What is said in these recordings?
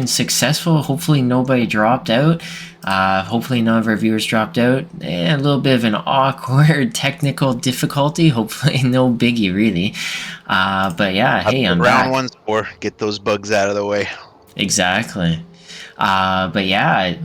been successful. Hopefully nobody dropped out. Hopefully none of our viewers dropped out. A little bit of an awkward technical difficulty. Hopefully no biggie, really. But yeah, hey, I'm back. Round one's for get those bugs out of the way. Exactly. But yeah,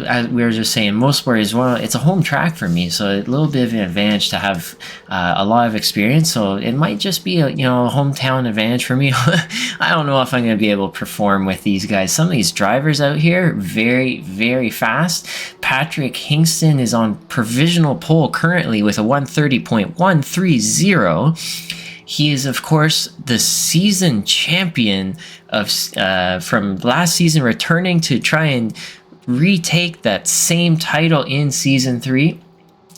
as we were just saying, most sport is it's a home track for me, so a little bit of an advantage to have a lot of experience. So it might just be a hometown advantage for me. I don't know if I'm going to be able to perform with these guys. Some of these drivers out here, very, very fast. Patrick Hingston is on provisional pole currently with a 130.130. He is, of course, the season champion of from last season, returning to try and retake that same title in Season 3.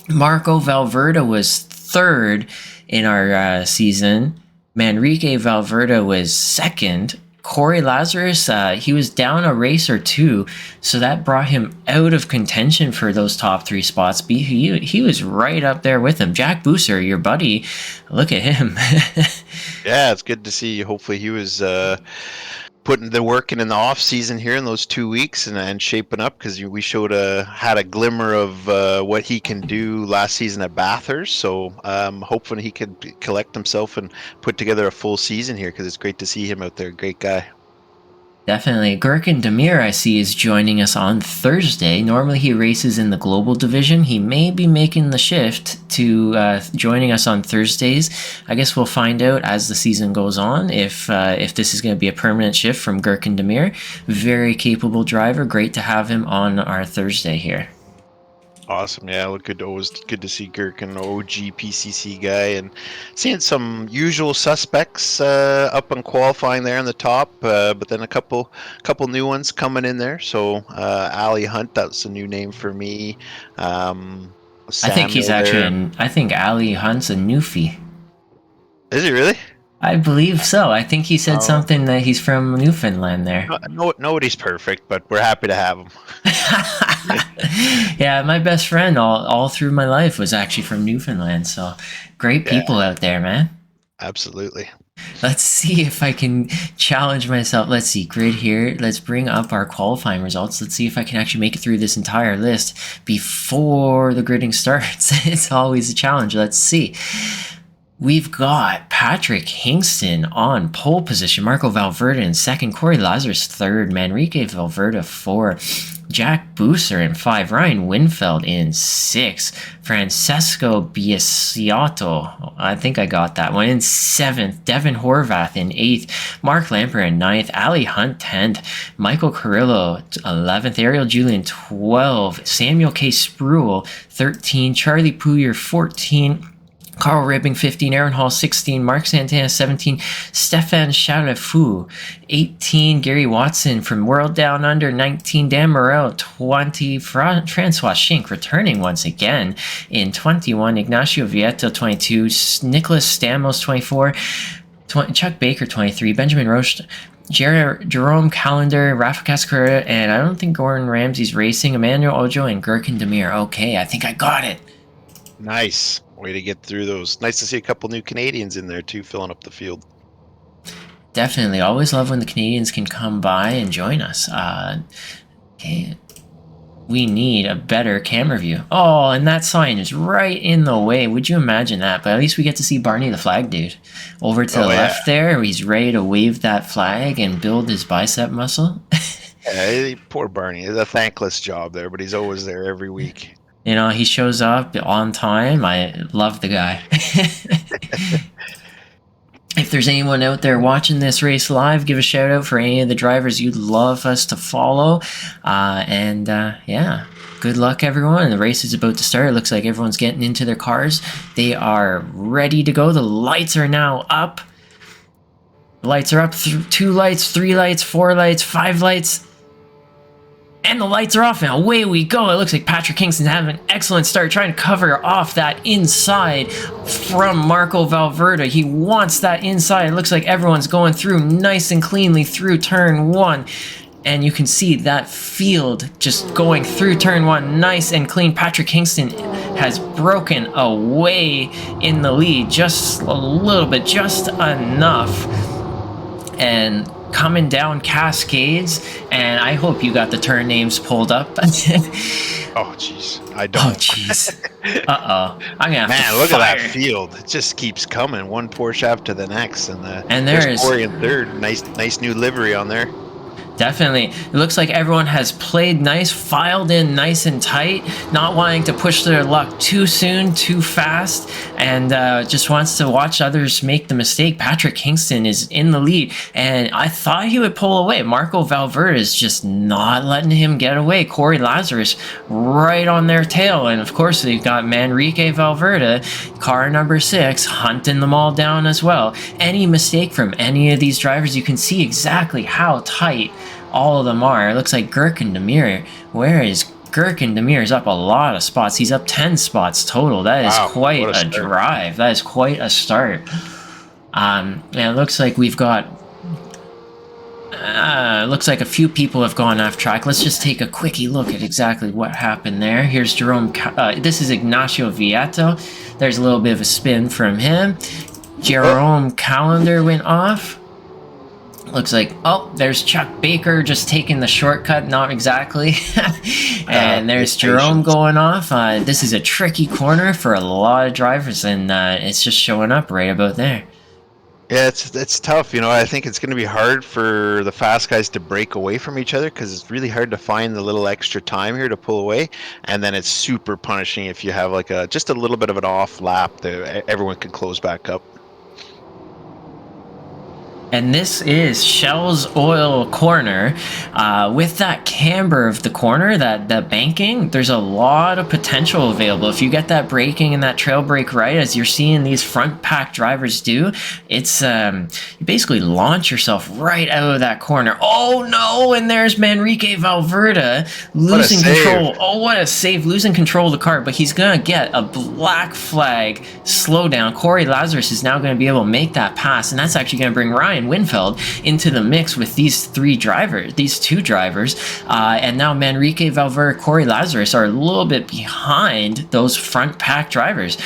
Marco Valverde was third in our season. Manrique Valverde was second. Corey Lazarus, he was down a race or two, so that brought him out of contention for those top 3 spots. He was right up there with him. Jack Booser, your buddy, look at him. Yeah, it's good to see. Hopefully he was putting the work in the off season here in those 2 weeks and shaping up, because we had a glimmer of what he can do last season at Bathurst. So hopefully he can collect himself and put together a full season here, because it's great to see him out there. Great guy. Definitely. Gurkan Demir, I see, is joining us on Thursday. Normally he races in the global division. He may be making the shift to joining us on Thursdays. I guess we'll find out as the season goes on if this is going to be a permanent shift from Gurkan Demir. Very capable driver. Great to have him on our Thursday here. Awesome. Yeah, always good to see Gurkan, OG PCC guy, and seeing some usual suspects up and qualifying there in the top, but then a couple new ones coming in there. So Ali Hunt, that's a new name for me. I think he's actually I think Ali Hunt's a newfie. Is he really? I believe so. I think he said something that he's from Newfoundland there. Nobody's perfect, but we're happy to have him. Yeah, my best friend all through my life was actually from Newfoundland, so great people out there, man. Absolutely. Let's see if I can challenge myself. Let's see, grid here. Let's bring up our qualifying results. Let's see if I can actually make it through this entire list before the gridding starts. It's always a challenge. Let's see. We've got Patrick Hingston on pole position, Marco Valverde in second, Corey Lazarus third, Manrique Valverde 4, Jack Booser in 5, Ryan Winfeld in 6, Francesco Biasiotto, I think I got that one, in 7th, Devin Horvath in 8th, Mark Lamper in 9th, Ali Hunt 10th, Michael Carrillo 11th, Ariel Julian 12, Samuel K. Spruill 13, Charlie Pooyer 14, Carl Ribbing 15, Aaron Hall 16, Mark Santana 17, Stefan Chalafu 18, Gary Watson from World Down Under 19, Dan Morel 20, Francois Schink returning once again in 21, Ignacio Vieto 22, Nicholas Stamos 24, Chuck Baker 23, Benjamin Roche, Jerome Callender, Rafa Cascaretta, and I don't think Gordon Ramsay's racing, Emmanuel Ojo, and Gurkan Demir. Okay, I think I got it. Nice. Way to get through those. Nice to see a couple new Canadians in there too, filling up the field. Definitely. Always love when the Canadians can come by and join us. Okay. We need a better camera view. Oh, and that sign is right in the way. Would you imagine that? But at least we get to see Barney the flag dude over to the left there. He's ready to wave that flag and build his bicep muscle. Yeah, poor Barney. It's a thankless job there, but he's always there every week. You know, he shows up on time. I love the guy. If there's anyone out there watching this race live, give a shout out for any of the drivers you'd love us to follow. Yeah, good luck, everyone. The race is about to start. It looks like everyone's getting into their cars. They are ready to go. The lights are now up. The lights are up. 2 lights, 3 lights, 4 lights, 5 lights. And the lights are off, and away we go. It looks like Patrick Hingston's having an excellent start, trying to cover off that inside from Marco Valverde. He wants that inside. It looks like everyone's going through nice and cleanly through turn 1. And you can see that field just going through turn 1 nice and clean. Patrick Hingston has broken away in the lead just a little bit, just enough. And coming down Cascades, and I hope you got the turn names pulled up. Oh, jeez, I Oh, don't. jeez. Uh-oh. I'm gonna have to Man, look at that fire. field. It just keeps coming, one Porsche after the next, and And there's there's Corey in third. Nice new livery on there. definitely. It looks like everyone has played nice, filed in nice and tight, not wanting to push their luck too soon, too fast, and just wants to watch others make the mistake. Patrick Kingston is in the lead, and I thought he would pull away. Marco Valverde is just not letting him get away. Corey Lazarus right on their tail, and of course they've got Manrique Valverde, car number 6, hunting them all down as well. Any mistake from any of these drivers, you can see exactly how tight all of them are. It looks like Gurkin Demir. Where is Gurkin Demir? Is up a lot of spots. He's up 10 spots total. That is quite a drive. That is quite a start. And it looks like we've got looks like a few people have gone off track. Let's just take a quickie look at exactly what happened there. Here's Jerome. This is Ignacio Vieto. There's a little bit of a spin from him. Jerome Callender went off. Looks like, oh, there's Chuck Baker just taking the shortcut, not exactly. And there's Jerome going off. This is a tricky corner for a lot of drivers, and it's just showing up right about there. Yeah, it's tough. You know, I think it's going to be hard for the fast guys to break away from each other because it's really hard to find the little extra time here to pull away. And then it's super punishing if you have like just a little bit of an off lap that everyone can close back up. And this is Shell's Oil Corner. With that camber of the corner, that banking, there's a lot of potential available. If you get that braking and that trail brake right, as you're seeing these front pack drivers do, it's you basically launch yourself right out of that corner. Oh no, and there's Manrique Valverde losing control. Oh, what a save, losing control of the car, but he's gonna get a black flag slowdown. Corey Lazarus is now gonna be able to make that pass, and that's actually gonna bring Ryan Winfeld into the mix with these two drivers, and now Manrique Valverde, Corey Lazarus are a little bit behind those front pack drivers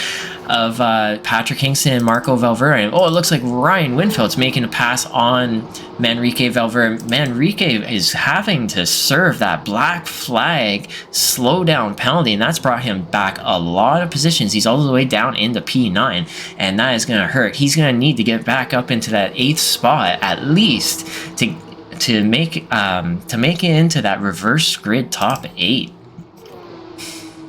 of Patrick Kingston and Marco Valverde. Oh, it looks like Ryan Winfeld's making a pass on Manrique Valverde. Manrique is having to serve that black flag slowdown penalty, and that's brought him back a lot of positions. He's all the way down into P9, and that is going to hurt. He's going to need to get back up into that 8th spot at least to make it into that reverse grid top 8.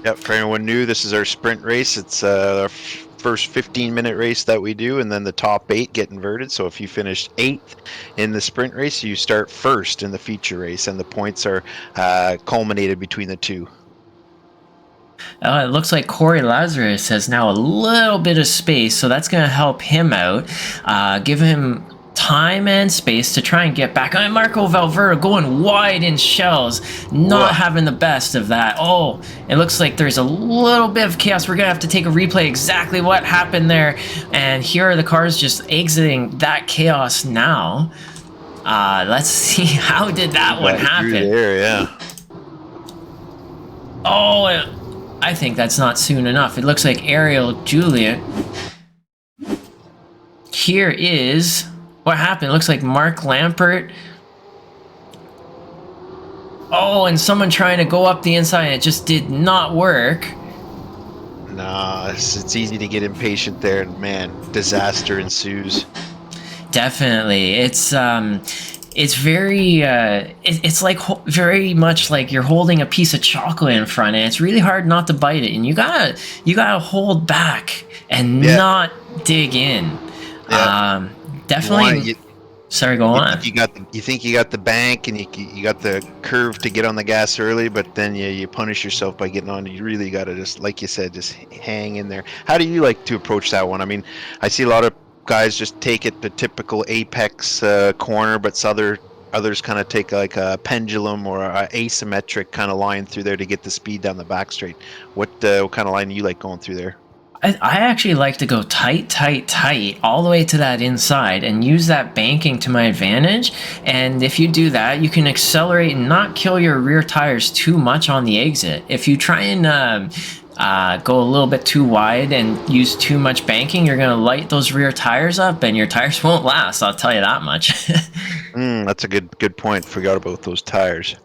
Yep, for anyone new, this is our sprint race. It's our first 15-minute race that we do, and then the top 8 get inverted. So if you finish 8th in the sprint race, you start first in the feature race, and the points are culminated between the two. It looks like Corey Lazarus has now a little bit of space, so that's going to help him out, give him time and space to try and get back. And Marco Valverde going wide in Shells, not having the best of that. Oh, it looks like there's a little bit of chaos. We're going to have to take a replay exactly what happened there. And here are the cars just exiting that chaos now. Let's see, how did that one happen? There, yeah. Oh, I think that's not soon enough. It looks like Ariel Juliet. Here is what happened. It looks like Mark Lampert. Oh, and someone trying to go up the inside, and it just did not work. Nah, it's easy to get impatient there, and man, disaster ensues. Definitely. It's very it's like very much like you're holding a piece of chocolate in front, and it's really hard not to bite it, and you gotta hold back and not dig in. Definitely. Sorry, go on. You think you got the bank, and you got the curve to get on the gas early, but then you punish yourself by getting on. You really got to just, like you said, just hang in there. How do you like to approach that one? I mean, I see a lot of guys just take it the typical apex corner, but others kind of take like a pendulum or a asymmetric kind of line through there to get the speed down the back straight. What kind of line do you like going through there? I actually like to go tight, all the way to that inside and use that banking to my advantage. And if you do that, you can accelerate and not kill your rear tires too much on the exit. If you try and go a little bit too wide and use too much banking, you're going to light those rear tires up, and your tires won't last, I'll tell you that much. That's a good point. Forgot about those tires.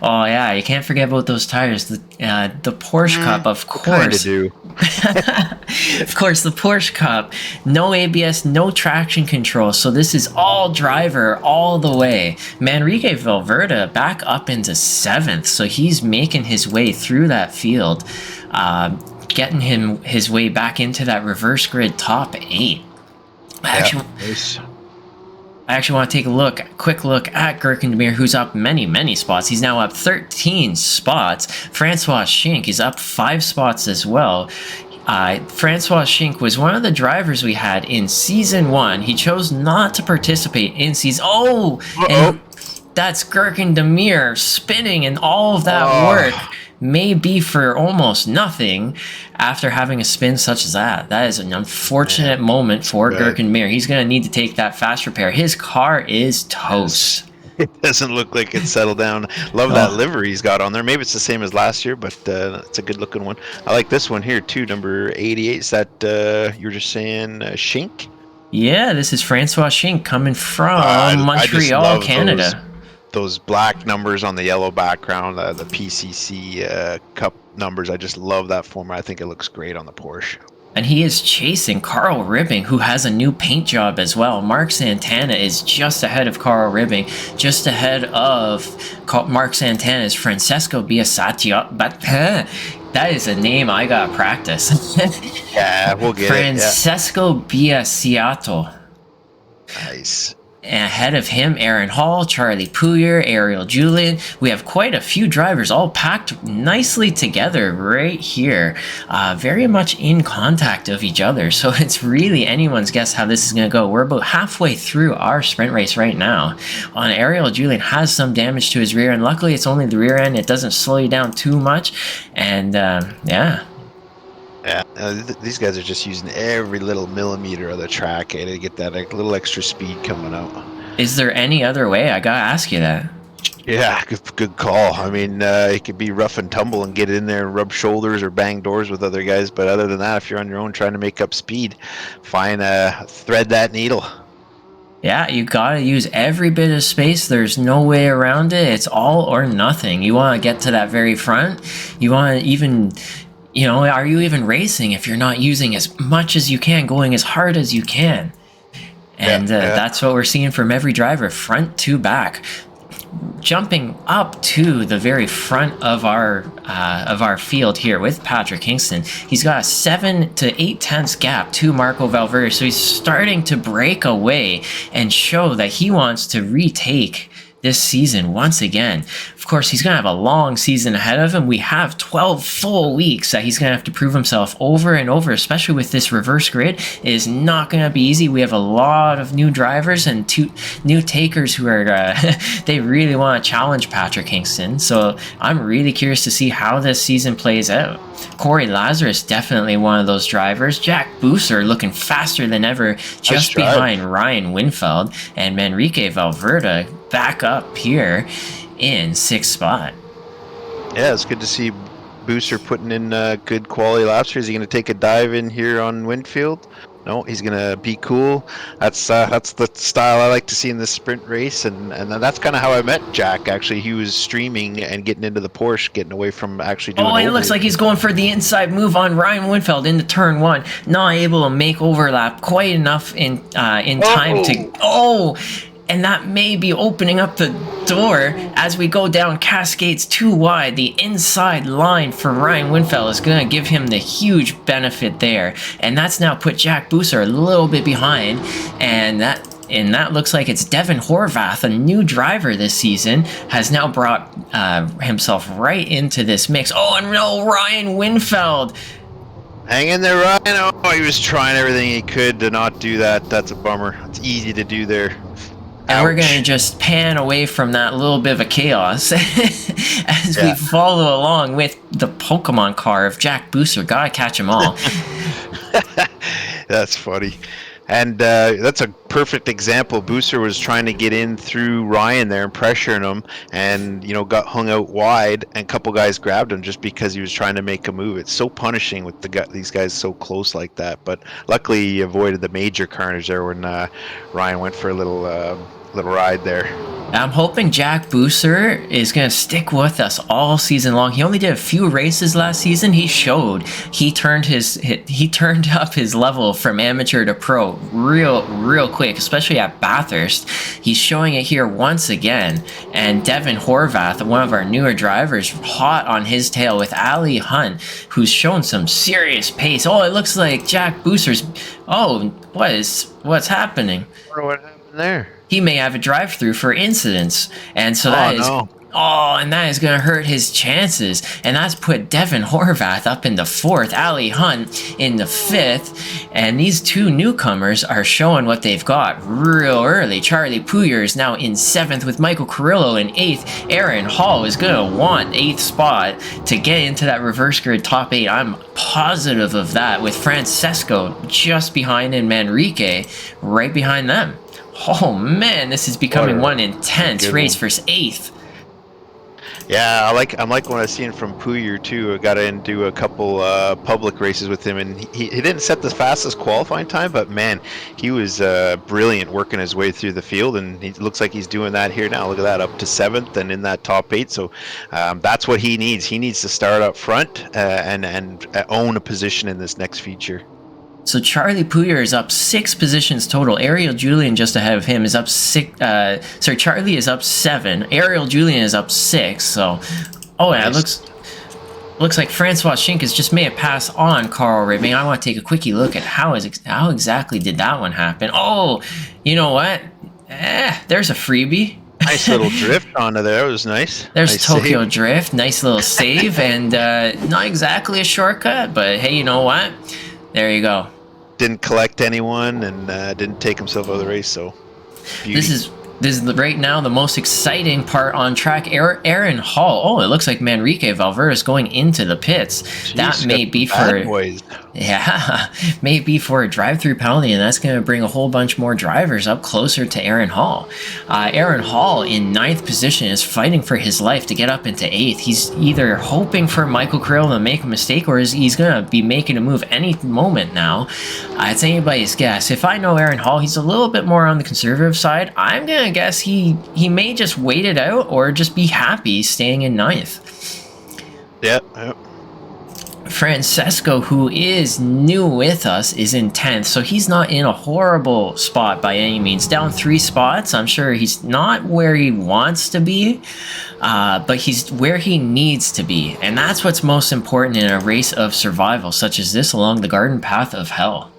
Oh yeah, you can't forget about those tires. The Porsche Cup, of I kind of course. do. Of course, the Porsche Cup, no ABS, no traction control. So this is all driver all the way. Manrique Valverde back up into 7th. So he's making his way through that field, getting his way back into that reverse grid top 8. Yeah, Actually, nice. I actually want to take a quick look at Gurkan Demir, who's up many spots. He's now up 13 spots. Francois Schink is up 5 spots as well. Francois Schink was one of the drivers we had in Season 1. He chose not to participate in Season... Oh! Uh-oh. And that's Gurkan Demir spinning, and all of that work Oh, may be for almost nothing after having a spin such as that. That is an unfortunate man, moment for bad. Gurkan Mir. He's going to need to take that fast repair. His car is toast. It doesn't look like it's settled down. Love that Oh, livery he's got on there. Maybe it's the same as last year, but it's a good looking one. I like this one here too, number 88. Is that you were just saying Shink? yeah, this is Francois Schink coming from I just Montreal, love Canada. those black numbers on the yellow background, the PCC Cup numbers. I just love that format. I think it looks great on the Porsche. And he is chasing Carl Ribbing, who has a new paint job as well. Mark Santana is just ahead of Carl Ribbing. Just ahead of Mark Santana is Francesco Biasati. But that is a name I gotta practice. Yeah, we'll get Francesco Biasiato. Nice. And ahead of him, Aaron Hall, Charlie Pouyer, Ariel Julian. We have quite a few drivers all packed nicely together right here. Very much in contact of each other. So it's really anyone's guess how this is going to go. We're about halfway through our sprint race right now. Ariel Julian has some damage to his rear end. Luckily, it's only the rear end. It doesn't slow you down too much. And yeah. Yeah, these guys are just using every little millimeter of the track to get that little extra speed coming out. Is there any other way? I gotta ask you that. Yeah, good call. I mean, it could be rough and tumble and get in there and rub shoulders or bang doors with other guys. But other than that, if you're on your own trying to make up speed, thread that needle. Yeah, you gotta use every bit of space. There's no way around it. It's all or nothing. You want to get to that very front. You want to even... are you even racing if you're not using as much as you can, going as hard as you can? And that's what we're seeing from every driver, front to back. Jumping up to the very front of our field here with Patrick Kingston, he's got a 7 to 8 tenths gap to Marco Valverde, so he's starting to break away and show that he wants to retake this season once again. Of course, he's going to have a long season ahead of him. We have 12 full weeks that he's going to have to prove himself over and over, especially with this reverse grid. It is not going to be easy. We have a lot of new drivers and new takers who are, they really want to challenge Patrick Kingston. So I'm really curious to see how this season plays out. Corey Lazarus, definitely one of those drivers. Jack Booser looking faster than ever, just behind Ryan Winfeld, and Manrique Valverde back up here in 6th spot. Yeah, it's good to see Booster putting in good quality laps. Is he going to take a dive in here on Winfield? No, he's going to be cool. That's the style I like to see in this sprint race, and that's kind of how I met Jack. Actually, he was streaming and getting into the Porsche, getting away from actually doing. Oh, it looks like he's going for the inside move on Ryan Winfeld into turn 1. Not able to make overlap quite enough in time to. Oh. And that may be opening up the door as we go down Cascades too wide. The inside line for Ryan Winfeld is going to give him the huge benefit there. And that's now put Jack Booser a little bit behind. And that looks like it's Devin Horvath, a new driver this season, has now brought himself right into this mix. Oh, no, Ryan Winfeld. Hang in there, Ryan. Oh, he was trying everything he could to not do that. That's a bummer. It's easy to do there. And we're going to just pan away from that little bit of a chaos as we follow along with the Pokemon car of Jack Booster. Gotta catch them all. That's funny. And that's a perfect example. Booster was trying to get in through Ryan there and pressuring him, and got hung out wide, and a couple guys grabbed him just because he was trying to make a move. It's so punishing with these guys so close like that. But luckily, he avoided the major carnage there when Ryan went for a little little ride there. I'm hoping Jack Booster is going to stick with us all season long. He only did a few races last season. He showed he turned up his level from amateur to pro real quick, especially at Bathurst. He's showing it here once again. And Devin Horvath, one of our newer drivers, hot on his tail with Ali Hunt, who's shown some serious pace. Oh, it looks like Jack Booster's... Oh, what's happening? I wonder what happened there. He may have a drive-through for incidents, and so that is and that is going to hurt his chances, and that's put Devin Horvath up in the 4th, Ali Hunt in the 5th, and these two newcomers are showing what they've got real early. Charlie Pouyer is now in 7th with Michael Carrillo in 8th. Aaron Hall is going to want 8th spot to get into that reverse grid top 8. I'm positive of that, with Francesco just behind and Manrique right behind them. Oh man, this is becoming one intense race for 8th. Yeah, I'm like what I seen from Pouyer too. I got into a couple public races with him, and he didn't set the fastest qualifying time, but man, he was brilliant working his way through the field, and he looks like he's doing that here now. Look at that, up to 7th and in that top 8. So that's what he needs. He needs to start up front and own a position in this next feature. So Charlie Pouyer is up 6 positions total. Ariel Julian just ahead of him is up 6. Charlie is up 7. Ariel Julian is up 6. So, nice. It looks like Francois Schink has just made a pass on Carl Ribbing. I want to take a quickie look at how exactly did that one happen. Oh, you know what? There's a freebie. Nice little drift onto there. It was nice. There's nice Tokyo save. Drift. Nice little save, and not exactly a shortcut, but hey, you know what? There you go. Didn't collect anyone and didn't take himself out of the race. So beauty. This is right now the most exciting part on track. Aaron Hall. Oh, it looks like Manrique Valverde is going into the pits. Jeez, that may be for boys. Yeah, may be for a drive-through penalty, and that's going to bring a whole bunch more drivers up closer to Aaron Hall. Aaron Hall in 9th position is fighting for his life to get up into 8th. He's either hoping for Michael Carrillo to make a mistake, or he's going to be making a move any moment now. It's anybody's guess. If I know Aaron Hall, he's a little bit more on the conservative side. I'm going to guess he may just wait it out or just be happy staying in 9th. Yep. Francesco, who is new with us, is in 10th, so he's not in a horrible spot by any means. Down 3 spots. I'm sure he's not where he wants to be, but he's where he needs to be, and that's what's most important in a race of survival such as this along the garden path of hell.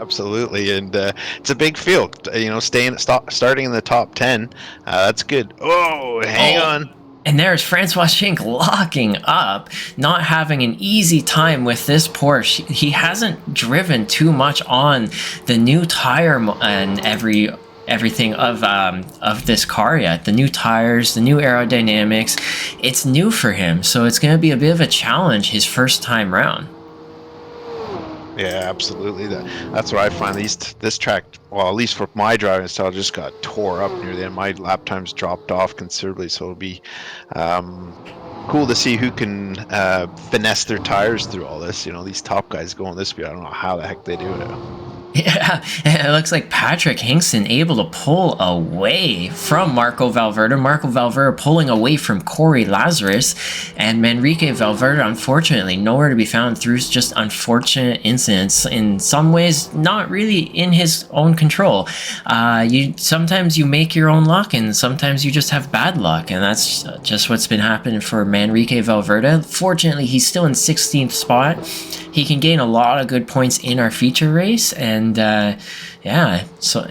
Absolutely, and it's a big field. You know, starting in the top 10, that's good. Oh, hang on. And there's Francois Schink locking up, not having an easy time with this Porsche. He hasn't driven too much on the new tire and everything of this car yet. The new tires, the new aerodynamics, it's new for him. So it's going to be a bit of a challenge his first time round. Yeah, absolutely. That's what I find. This track, well, at least for my driving style, just got tore up near the end. My lap times dropped off considerably, so it'll be cool to see who can finesse their tires through all this. You know, these top guys going this speed, I don't know how the heck they do it. Yeah, and it looks like Patrick Hinkson able to pull away from Marco Valverde. Marco Valverde pulling away from Corey Lazarus. And Manrique Valverde, unfortunately, nowhere to be found through just unfortunate incidents. In some ways, not really in his own control. Sometimes you make your own luck, and sometimes you just have bad luck. And that's just what's been happening for Manrique Valverde. Fortunately, he's still in 16th spot. He can gain a lot of good points in our feature race, and so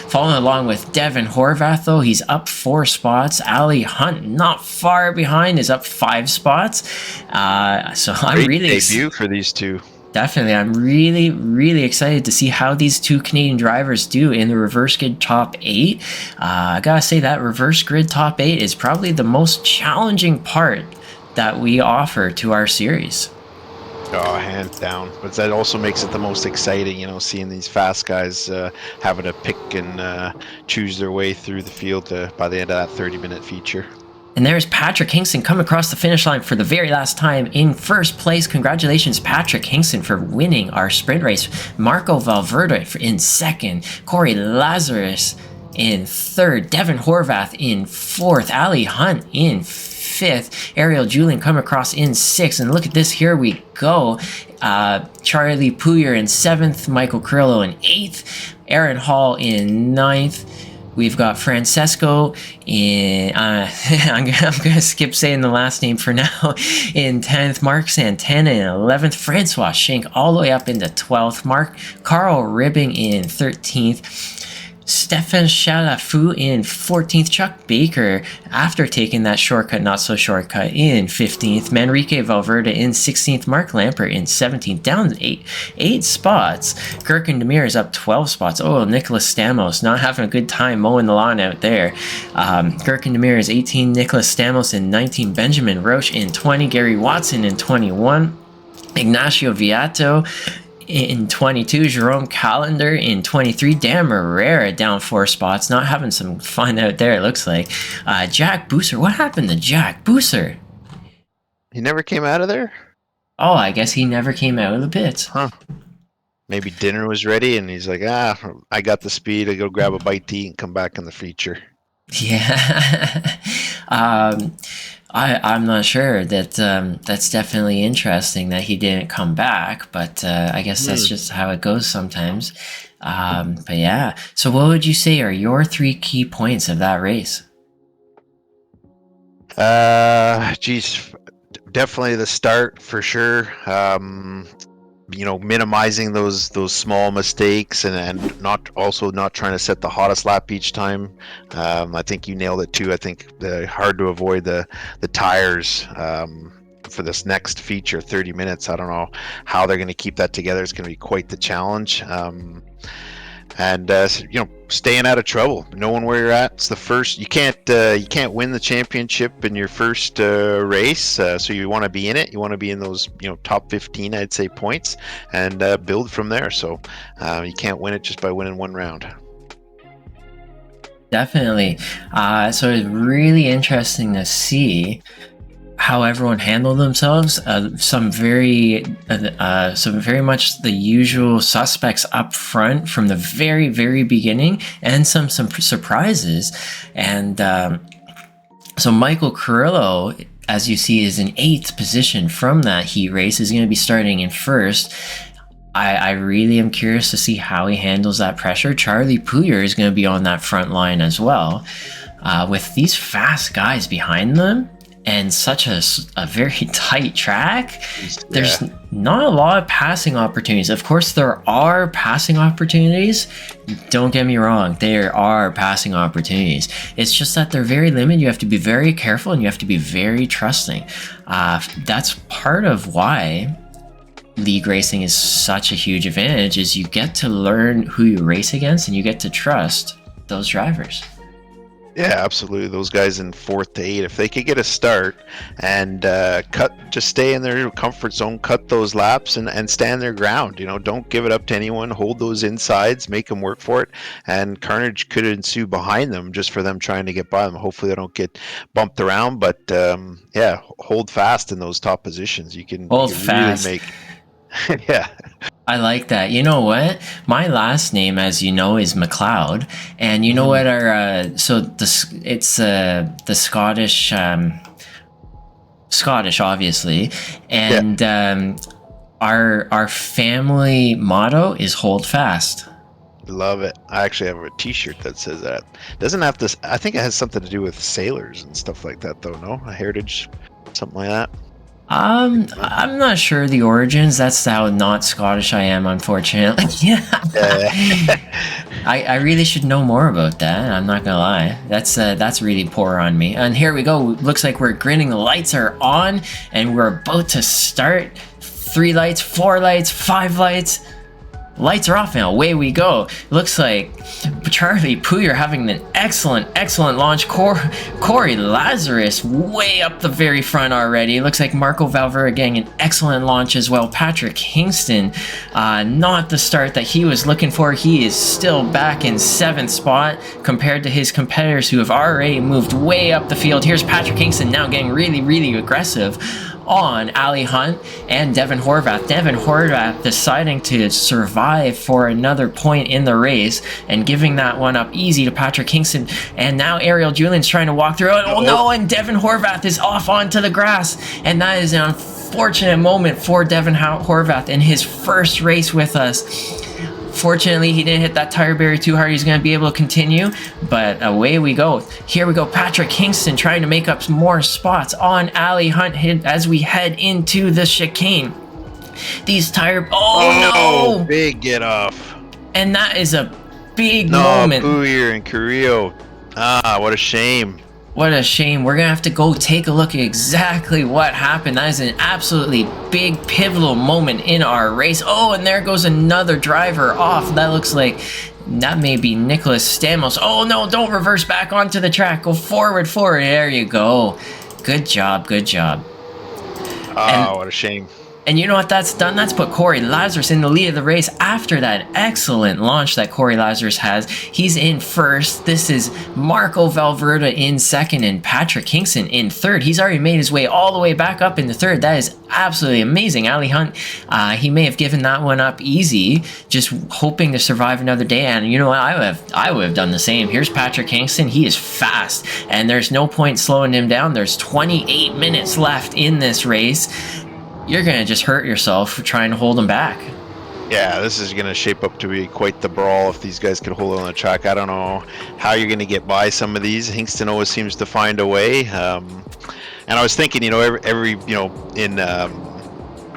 following along with Devin Horvath, though, he's up 4 spots. Ali Hunt, not far behind, is up 5 spots. So I'm Great really debut for these two. Definitely, I'm really excited to see how these two Canadian drivers do in the reverse grid top 8. I gotta say that reverse grid top 8 is probably the most challenging part that we offer to our series. Oh, hands down. But that also makes it the most exciting, you know, seeing these fast guys having to pick and choose their way through the field by the end of that 30-minute feature. And there's Patrick Hinkson coming across the finish line for the very last time in first place. Congratulations, Patrick Hinkson, for winning our sprint race. Marco Valverde in second. Corey Lazarus in third, Devin Horvath in fourth, Ali Hunt in fifth, Ariel Julian come across in sixth, and look at this, here we go. Charlie Puyer in seventh, Michael Carrillo in eighth, Aaron Hall in ninth. We've got Francesco in, I'm gonna skip saying the last name for now, in 10th, Mark Santana in 11th, Francois Schenk all the way up into 12th, Carl Ribbing in 13th, Stefan Chalafu in 14th, Chuck Baker, after taking that shortcut, not so shortcut, in 15th, Manrique Valverde in 16th, Mark Lampert in 17th, down eight spots. Gherkin Demir is up 12 spots. Oh, Nicholas Stamos not having a good time mowing the lawn out there. Gherkin Demir is 18, Nicholas Stamos in 19, Benjamin Roche in 20, Gary Watson in 21, Ignacio Viato in 22, Jerome Callender in 23, Dan Herrera down 4 spots, not having some fun out there, it looks like. Jack Booser, what happened to Jack Booser? He never came out of there? Oh, I guess he never came out of the pits. Huh. Maybe dinner was ready and he's like, I got the speed, I go grab a bite to eat and come back in the feature. Yeah. I'm not sure. That's definitely interesting that he didn't come back, but I guess that's just how it goes sometimes. But yeah. So what would you say are your 3 key points of that race? Definitely the start for sure. Minimizing those small mistakes and not trying to set the hottest lap each time. I think you nailed it too. I think hard to avoid the tires for this next feature, 30 minutes. I don't know how they're going to keep that together. It's going to be quite the challenge. Staying out of trouble, knowing where you're at. It's the first. You can't win the championship in your first race, so you want to be in it. You want to be in those top 15, I'd say, points, and build from there. So you can't win it just by winning one round. Definitely. So it's really interesting to see how everyone handled themselves. Some very much the usual suspects up front from the very, very beginning, and some surprises. And so Michael Carrillo, as you see, is in 8th position from that heat race, is going to be starting in 1st. I really am curious to see how he handles that pressure. Charlie Puyer is going to be on that front line as well. With these fast guys behind them, and such a very tight track, there's not a lot of passing opportunities. Of course, there are passing opportunities. Don't get me wrong, there are passing opportunities. It's just that they're very limited. You have to be very careful and you have to be very trusting. That's part of why league racing is such a huge advantage, is you get to learn who you race against and you get to trust those drivers. Yeah, absolutely. Those guys in 4th to 8, if they could get a start and just stay in their comfort zone, cut those laps and stand their ground. Don't give it up to anyone. Hold those insides, make them work for it, and carnage could ensue behind them just for them trying to get by them. Hopefully they don't get bumped around, but hold fast in those top positions. You can fast. Really make. Yeah. I like that. You know what? My last name, as you know, is McLeod, and you know what? It's the Scottish, obviously, and our family motto is "Hold fast." Love it. I actually have a T-shirt that says that. Doesn't have to. I think it has something to do with sailors and stuff like that, though. No, a heritage, something like that. I'm not sure the origins. That's how not Scottish I am, unfortunately. Yeah. I really should know more about that. I'm not gonna lie. That's really poor on me. And here we go. Looks like we're grinning. The lights are on, and we're about to start. 3 lights, 4 lights, 5 lights. Lights are off and away we go. Looks like Charlie Puyer having an excellent launch. Corey Lazarus way up the very front already. Looks like Marco Valverde getting an excellent launch as well. Patrick Kingston, not the start that he was looking for. He is still back in 7th spot compared to his competitors who have already moved way up the field. Here's Patrick Kingston now getting really, really aggressive. on Ali Hunt and Devin Horvath. Devin Horvath deciding to survive for another point in the race and giving that one up easy to Patrick Kingston. And now Ariel Julian's trying to walk through it. Oh no, and Devin Horvath is off onto the grass. And that is an unfortunate moment for Devin Horvath in his first race with us. Fortunately, he didn't hit that tire barrier too hard. He's going to be able to continue, but away we go. Here we go. Patrick Kingston trying to make up some more spots on Ali Hunt as we head into the chicane. These tire... Oh, no! Big get off. And that is a big moment. Pouyer and Carrillo. What a shame. What a shame. We're going to have to go take a look at exactly what happened. That is an absolutely big, pivotal moment in our race. Oh, and there goes another driver off. That looks like that may be Nicholas Stamos. Oh, no, don't reverse back onto the track. Go forward. There you go. Good job. Good job. What a shame. And you know what that's done? That's put Corey Lazarus in the lead of the race after that excellent launch that Corey Lazarus has. He's in first. This is Marco Valverde in second and Patrick Kingston in third. He's already made his way all the way back up into third. That is absolutely amazing. Ali Hunt, he may have given that one up easy, just hoping to survive another day. And you know what? I would have done the same. Here's Patrick Kingston. He is fast, and there's no point slowing him down. There's 28 minutes left in this race. You're going to just hurt yourself for trying to hold them back. Yeah, this is going to shape up to be quite the brawl if these guys could hold it on the track. I don't know how you're going to get by some of these. Hingston always seems to find a way. And I was thinking, every in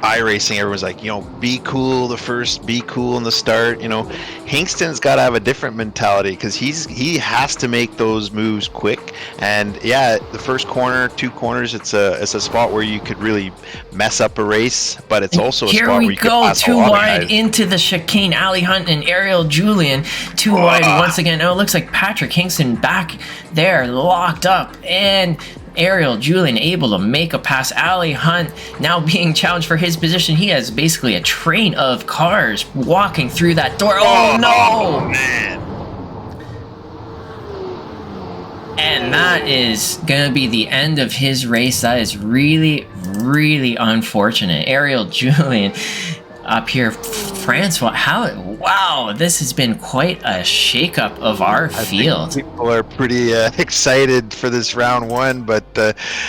iRacing, everyone's like, be cool the first, be cool in the start. Hingston's got to have a different mentality because he has to make those moves quick. And yeah, the first corner, 2 corners, it's a spot where you could really mess up a race, but it's also a spot where you could pass too wide into the chicane. Ali Hunt and Ariel Julian too wide once again. Oh, it looks like Patrick Kingston back there locked up, and Ariel Julian able to make a pass. Ali Hunt now being challenged for his position. He has basically a train of cars walking through that door. Oh no! Man. And that is going to be the end of his race. That is really, really unfortunate. Ariel Julian up here. Francois, wow, this has been quite a shakeup of our field. People are pretty excited for this round 1, but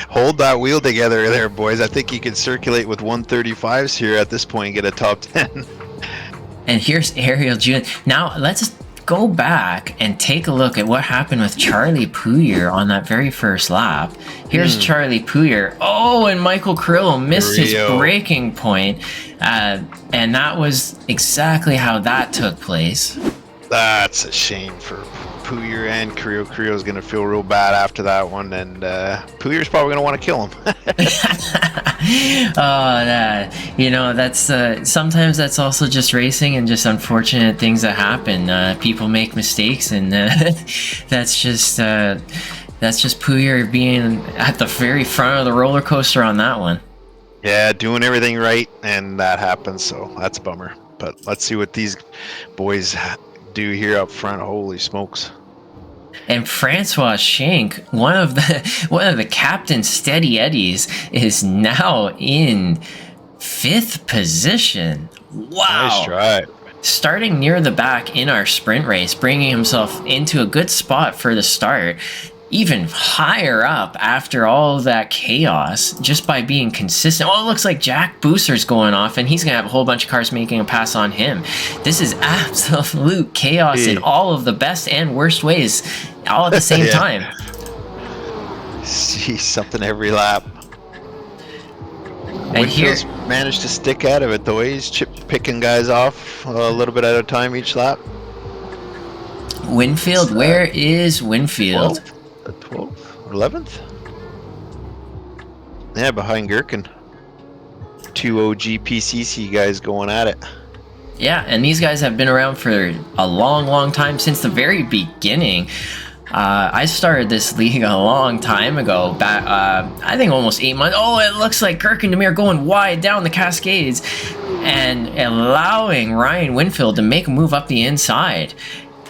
hold that wheel together there, boys. I think you can circulate with 135s here at this point and get a top 10. And here's Ariel Julian. Now, let's go back and take a look at what happened with Charlie Pouyer on that very first lap. Here's Charlie Pouyer. Oh, and Michael Carrillo missed his braking point. And that was exactly how that took place. That's a shame for Pouyer and Carrillo. Carrillo's going to feel real bad after that one, and Pouyer's probably going to want to kill him. That's sometimes that's also just racing and just unfortunate things that happen. People make mistakes, and that's just Pouyer being at the very front of the roller coaster on that one. Yeah, doing everything right, and that happens, so that's a bummer. But let's see what these boys do here up front. Holy smokes. And Francois Schenck, one of the captain steady eddies, is now in 5th position. Wow. Nice drive. Starting near the back in our sprint race, bringing himself into a good spot for the start. Even higher up after all of that chaos, just by being consistent. Oh, it looks like Jack Booster's going off, and he's going to have a whole bunch of cars making a pass on him. This is absolute chaos in all of the best and worst ways, all at the same time. See something every lap. And here managed to stick out of it, the way he's picking guys off a little bit at a time each lap. Winfield, where is Winfield? 12th? 11th? Yeah, behind Gherkin. 2 OG PCC guys going at it. Yeah, and these guys have been around for a long, long time, since the very beginning. I started this league a long time ago, back, I think almost 8 months. Oh, it looks like Gherkin Demir going wide down the Cascades and allowing Ryan Winfield to make a move up the inside.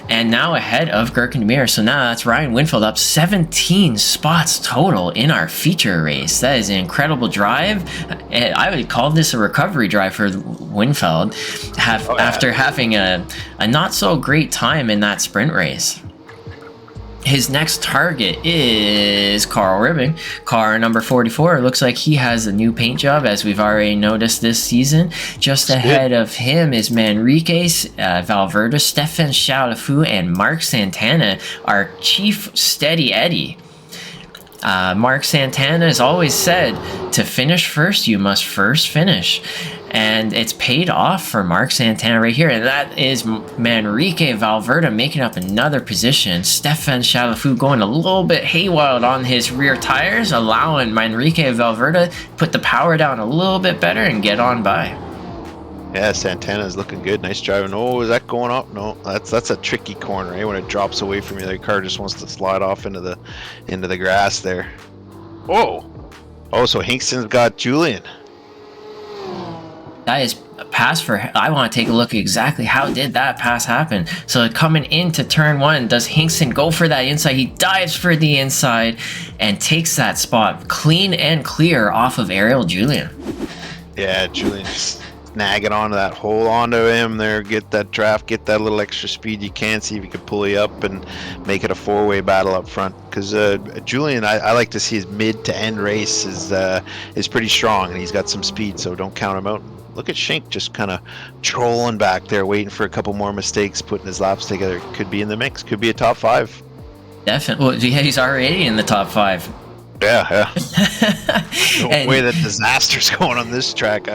and now ahead of Gurkendemir. So now that's Ryan Winfield up 17 spots total in our feature race. That is an incredible drive. I would call this a recovery drive for Winfield after having a not so great time in that sprint race. His next target is Carl Ribbing, car number 44. It looks like he has a new paint job, as we've already noticed this season. Just ahead of him is Manrique, Valverde, Stefan Chalafou, and Mark Santana, our chief steady Eddie. Mark Santana has always said, to finish first, you must first finish. And it's paid off for Mark Santana right here. And that is Manrique Valverde making up another position. Stefan Chalafou going a little bit haywire on his rear tires, allowing Manrique Valverde put the power down a little bit better and get on by. Yeah, Santana's looking good. Nice driving. Oh, is that going up? No, that's a tricky corner, eh? When it drops away from you, the car just wants to slide off into the grass there. Whoa! Oh, so Hinkston's got Julian. That is a pass for... I want to take a look at exactly how did that pass happen. So coming into turn one, does Hinkston go for that inside? He dives for the inside and takes that spot clean and clear off of Ariel Julian. Yeah, Julian's snagging onto that, hold onto him there, get that draft, get that little extra speed you can, see if he can pull you up and make it a four-way battle up front. Because Julian, I like to see his mid to end race is pretty strong, and he's got some speed, so don't count him out. Look at Shink just kind of trolling back there, waiting for a couple more mistakes, putting his laps together. Could be in the mix, could be a top 5. Definitely. Well, yeah, he's already in the top 5. Yeah. No way that disaster's going on this track.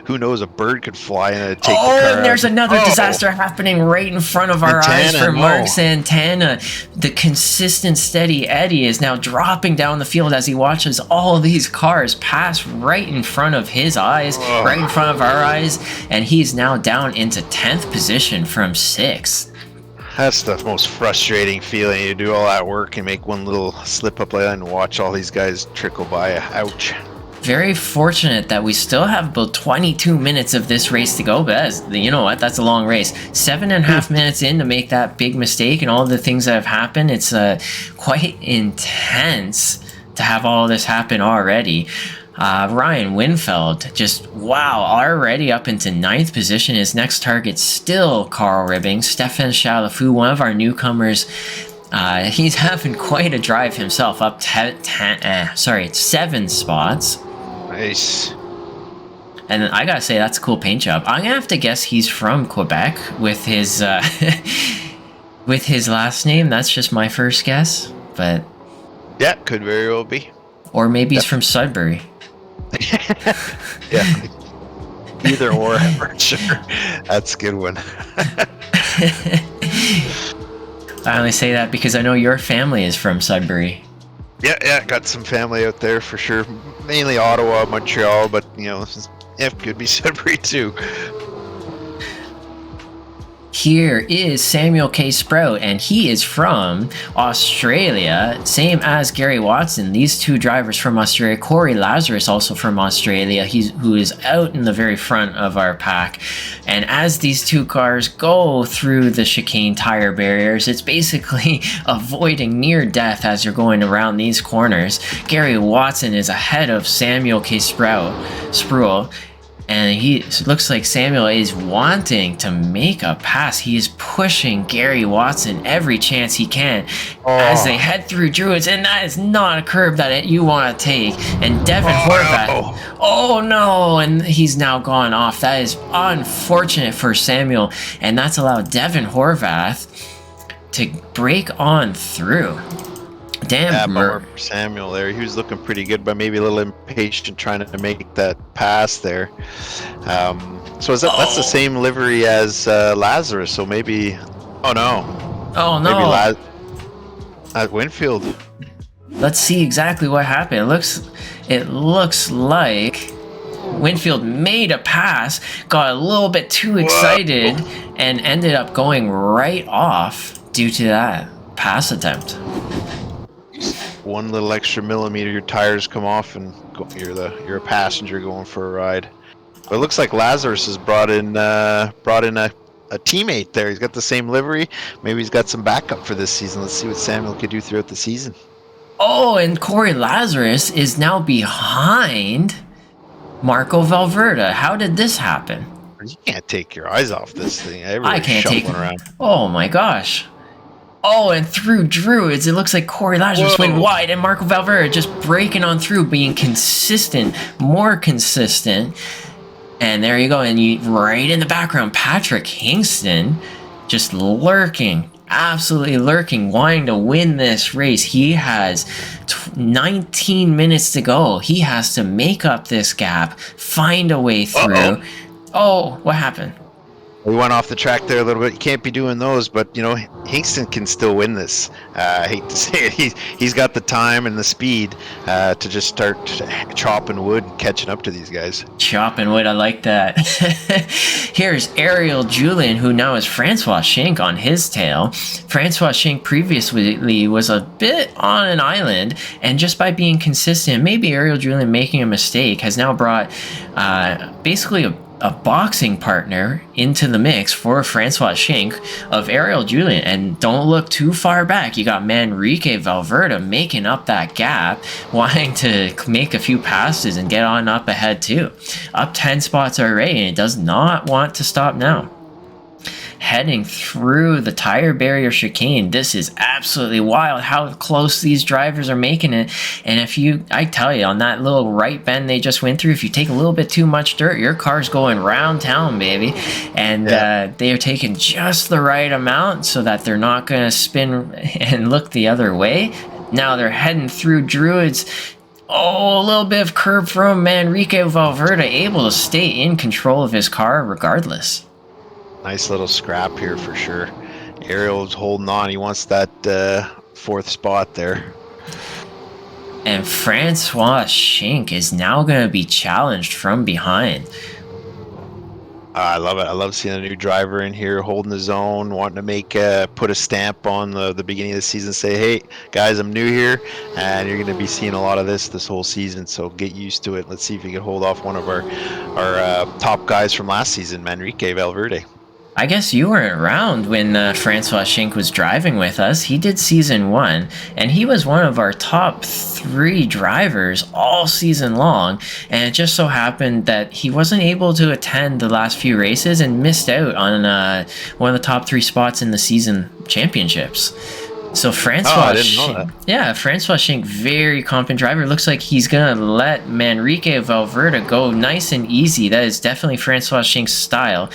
Who knows? A bird could fly and take the car and there's another disaster happening right in front of our eyes for Mark Santana. The consistent, steady Eddie is now dropping down the field as he watches all these cars pass right in front of his eyes, right in front of our eyes, and he's now down into 10th position from 6th. That's the most frustrating feeling. You do all that work and make one little slip up like that and watch all these guys trickle by. Ouch. Very fortunate that we still have about 22 minutes of this race to go, but you know what? That's a long race. 7.5 minutes in to make that big mistake and all the things that have happened. It's quite intense to have all this happen already. Ryan Winfield, just wow, already up into 9th position. His next target still Carl Ribbing. Stefan Chalafou, one of our newcomers. He's having quite a drive himself, up 7 spots. Nice. And I gotta say, that's a cool paint job. I'm gonna have to guess he's from Quebec with his with his last name. That's just my first guess, but yeah, could very well be. Or maybe he's from Sudbury. Yeah, either or. I'm sure. That's a good one. I only say that because I know your family is from Sudbury. Yeah, got some family out there for sure. Mainly Ottawa, Montreal, but you know, could be Sudbury too. Here is Samuel K. Sprout, and he is from Australia, same as Gary Watson. These two drivers from Australia. Corey Lazarus, also from Australia, who is out in the very front of our pack. And as these two cars go through the chicane tire barriers, it's basically avoiding near death as you're going around these corners. Gary Watson is ahead of Samuel K. Sproul. And it looks like Samuel is wanting to make a pass. He is pushing Gary Watson every chance he can as they head through Druids. And that is not a curb that you want to take. And Devin Horvath. Oh no! And he's now gone off. That is unfortunate for Samuel. And that's allowed Devin Horvath to break on through. Damn, bummer for Samuel there. He was looking pretty good, but maybe a little impatient trying to make that pass there. So is that's the same livery as Lazarus? So maybe. Oh no. Maybe at Winfield. Let's see exactly what happened. It looks like Winfield made a pass, got a little bit too excited, and ended up going right off due to that pass attempt. One little extra millimeter, your tires come off, and you're a passenger going for a ride. But it looks like Lazarus has brought in a a teammate there. He's got the same livery. Maybe he's got some backup for this season. Let's see what Samuel could do throughout the season. Oh, and Corey Lazarus is now behind Marco Valverde. How did this happen? You can't take your eyes off this thing. I Everybody's can't take. around. Oh my gosh. Oh, and through Druids, it looks like Corey Lazarus went wide, and Marco Valverde just breaking on through, being consistent, more consistent. And there you go. And you right in the background, Patrick Hingston just lurking, absolutely lurking, wanting to win this race. He has 19 minutes to go. He has to make up this gap, find a way through. Oh, what happened? We went off the track there a little bit. You can't be doing those, but you know, Hingston can still win this. I hate to say it. He's got the time and the speed to just start chopping wood and catching up to these guys. Chopping wood, I like that. Here's Ariel Julian, who now is Francois Schenk on his tail. Francois Schenk previously was a bit on an island, and just by being consistent, maybe Ariel Julian making a mistake, has now brought basically a boxing partner into the mix for Francois Schenk of Ariel Julian. And don't look too far back. You got Manrique Valverde making up that gap, wanting to make a few passes and get on up ahead too. Up 10 spots already, and it does not want to stop now. Heading through the tire barrier chicane. This is absolutely wild how close these drivers are making it. And I tell you, on that little right bend they just went through, if you take a little bit too much dirt, your car's going round town, baby. And they are taking just the right amount so that they're not going to spin and look the other way. Now they're heading through Druids. Oh, a little bit of curb from Manrique Valverde, able to stay in control of his car regardless. Nice little scrap here for sure. Ariel's holding on. He wants that fourth spot there. And Francois Schenk is now going to be challenged from behind. I love it. I love seeing a new driver in here holding his own, wanting to make put a stamp on the beginning of the season. Say, hey guys, I'm new here, and you're going to be seeing a lot of this whole season. So get used to it. Let's see if we can hold off one of our top guys from last season, Manrique Valverde. I guess you weren't around when Francois Schenk was driving with us. He did season 1, and he was one of our top 3 drivers all season long. And it just so happened that he wasn't able to attend the last few races and missed out on one of the top 3 spots in the season championships. So Francois Schenk, very competent driver. Looks like he's gonna let Manrique Valverde go nice and easy. That is definitely Francois Schenk's style.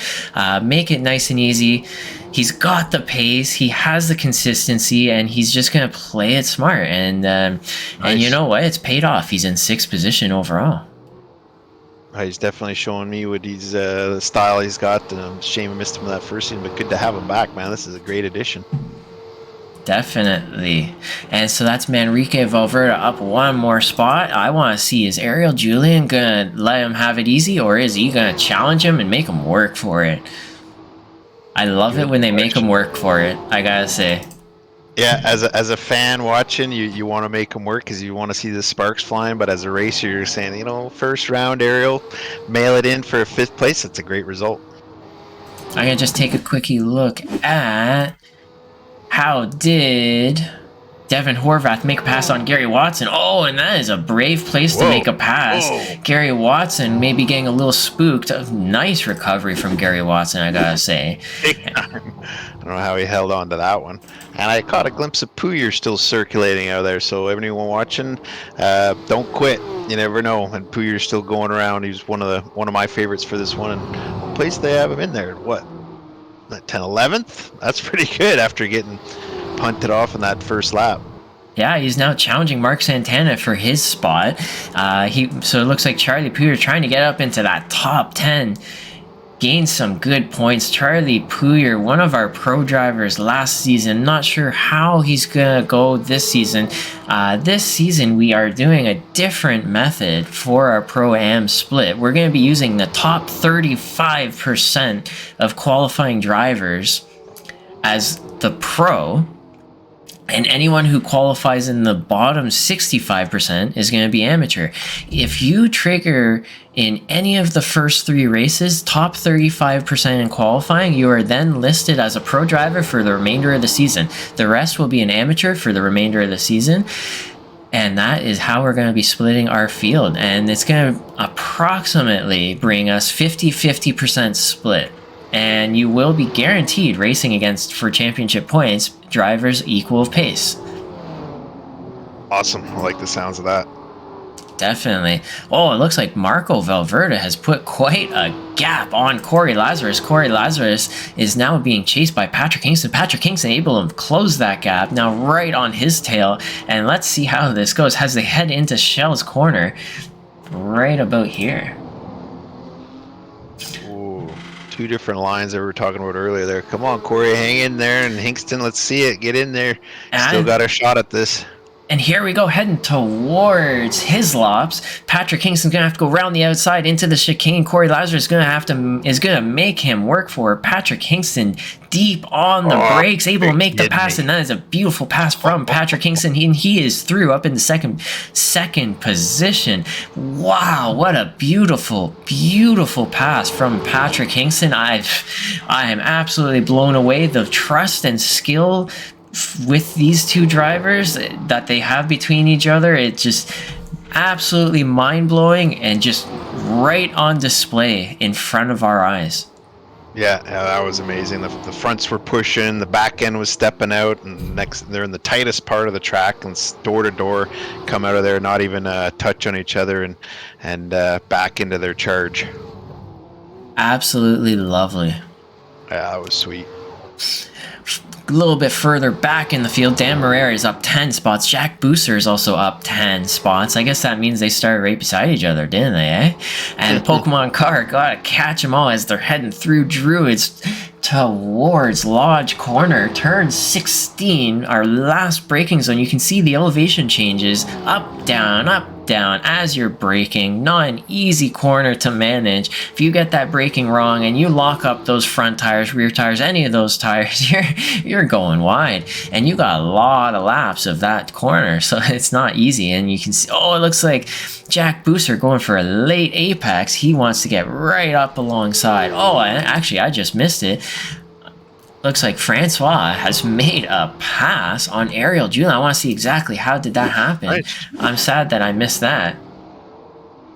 Make it nice and easy. He's got the pace, he has the consistency, and he's just gonna play it smart. And you know what? It's paid off. He's in 6th position overall. He's definitely showing me what he's the style he's got. Shame I missed him in that first season, but good to have him back, man. This is a great addition. Definitely. And so that's Manrique Valverde up 1 more spot. I want to see, is Ariel Julian going to let him have it easy, or is he going to challenge him and make him work for it? I love it when they make him work for it, I got to say. Yeah, as a fan watching, you want to make him work because you want to see the sparks flying. But as a racer, you're saying, you know, first round, Ariel, mail it in for a 5th place. That's a great result. I'm going to just take a quickie look at how did Devin Horvath make a pass on Gary Watson. Oh, and that is a brave place to make a pass. Gary Watson maybe getting a little spooked. A nice recovery from Gary Watson, I gotta say. I don't know how he held on to that one. And I caught a glimpse of Puyer still circulating out there. So anyone watching, don't quit. You never know. And Puyer's still going around. He's one of my favorites for this one. And what place they have him in there? What? 10, 11th? That's pretty good after getting punted off in that first lap. Yeah, he's now challenging Mark Santana for his spot. So it looks like Charlie Puyer trying to get up into that top 10. Gained some good points. Charlie Puyer, one of our pro drivers last season. Not sure how he's going to go this season. This season, we are doing a different method for our Pro-Am split. We're going to be using the top 35% of qualifying drivers as the pro. And anyone who qualifies in the bottom 65% is going to be amateur. If you trigger in any of the first 3 races, top 35% in qualifying, you are then listed as a pro driver for the remainder of the season. The rest will be an amateur for the remainder of the season. And that is how we're going to be splitting our field. And it's going to approximately bring us 50-50% split. And you will be guaranteed racing against, for championship points, drivers equal of pace. Awesome. I like the sounds of that. Definitely. Oh, it looks like Marco Valverde has put quite a gap on Corey Lazarus. Corey Lazarus is now being chased by Patrick Kingston. Patrick Kingston able to close that gap, now right on his tail. And let's see how this goes as they head into Shell's corner right about here. Ooh, 2 different lines that we were talking about earlier there. Come on, Corey, hang in there. And Hingston, let's see it. Get in there. Still got a shot at this. And here we go, heading towards his lops. Patrick Kingston's gonna have to go around the outside into the chicane. Corey Lazarus is gonna make him work for it. Patrick Kingston deep on the brakes, able to make the pass, and that is a beautiful pass from Patrick Kingston. He is through up in the second position. Wow, what a beautiful pass from Patrick Kingston. I am absolutely blown away. The trust and skill with these 2 drivers that they have between each other, it's just absolutely mind-blowing and just right on display in front of our eyes. Yeah, that was amazing. The fronts were pushing, the back end was stepping out, and they're in the tightest part of the track, and door to door, come out of there, not even touch on each other, and back into their charge. Absolutely lovely. Yeah, that was sweet. A little bit further back in the field, Dan Marrera is up 10 spots. Jack Booster is also up 10 spots. I guess that means they started right beside each other, didn't they, eh? And the Pokemon car gotta catch them all as they're heading through Druids towards Lodge Corner. Turn 16, our last braking zone. You can see the elevation changes up, down, as you're braking. Not an easy corner to manage. If you get that braking wrong and you lock up those front tires, rear tires, any of those tires, you're going wide. And you got a lot of laps of that corner, so it's not easy. And you can see, oh, it looks like Jack Booster going for a late apex. He wants to get right up alongside. Oh, actually, I just missed it. Looks like Francois has made a pass on Ariel Julian. I want to see exactly how did that happen. Right. I'm sad that I missed that.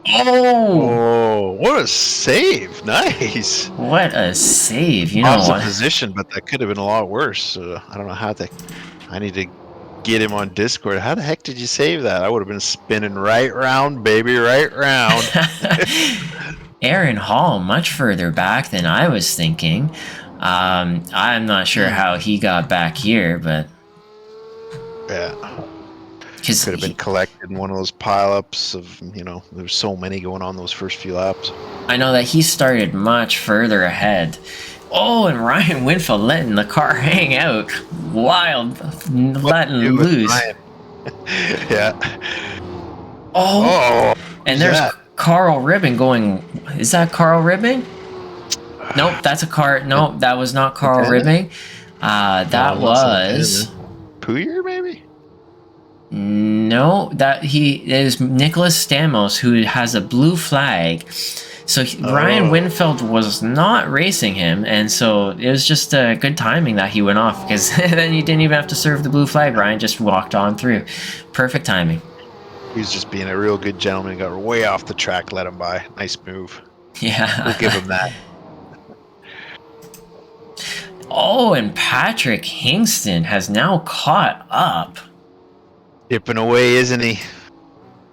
Oh, what a save. Nice. What a save. You know what? Position, but that could have been a lot worse. I don't know how I need to get him on Discord. How the heck did you save that? I would have been spinning right round, baby, right round. Aaron Hall, much further back than I was thinking. I'm not sure how he got back here, but yeah, could have been collected in one of those pileups of, there's so many going on those first few laps. I know that he started much further ahead. Oh, and Ryan Winfield letting the car hang out, letting loose. Yeah. Oh, and there's Carl Ribbon going. Is that Carl Ribbon? Nope, that's a car. Nope, that was not Carl Ribbing. That was Puyer, maybe. No, it is Nicholas Stamos, who has a blue flag. So Ryan Winfield was not racing him, and so it was just good timing that he went off, because then he didn't even have to serve the blue flag. Ryan just walked on through. Perfect timing. He was just being a real good gentleman. Got way off the track, let him by. Nice move. Yeah, we'll give him that. Oh, and Patrick Hingston has now caught up. Dipping away, isn't he?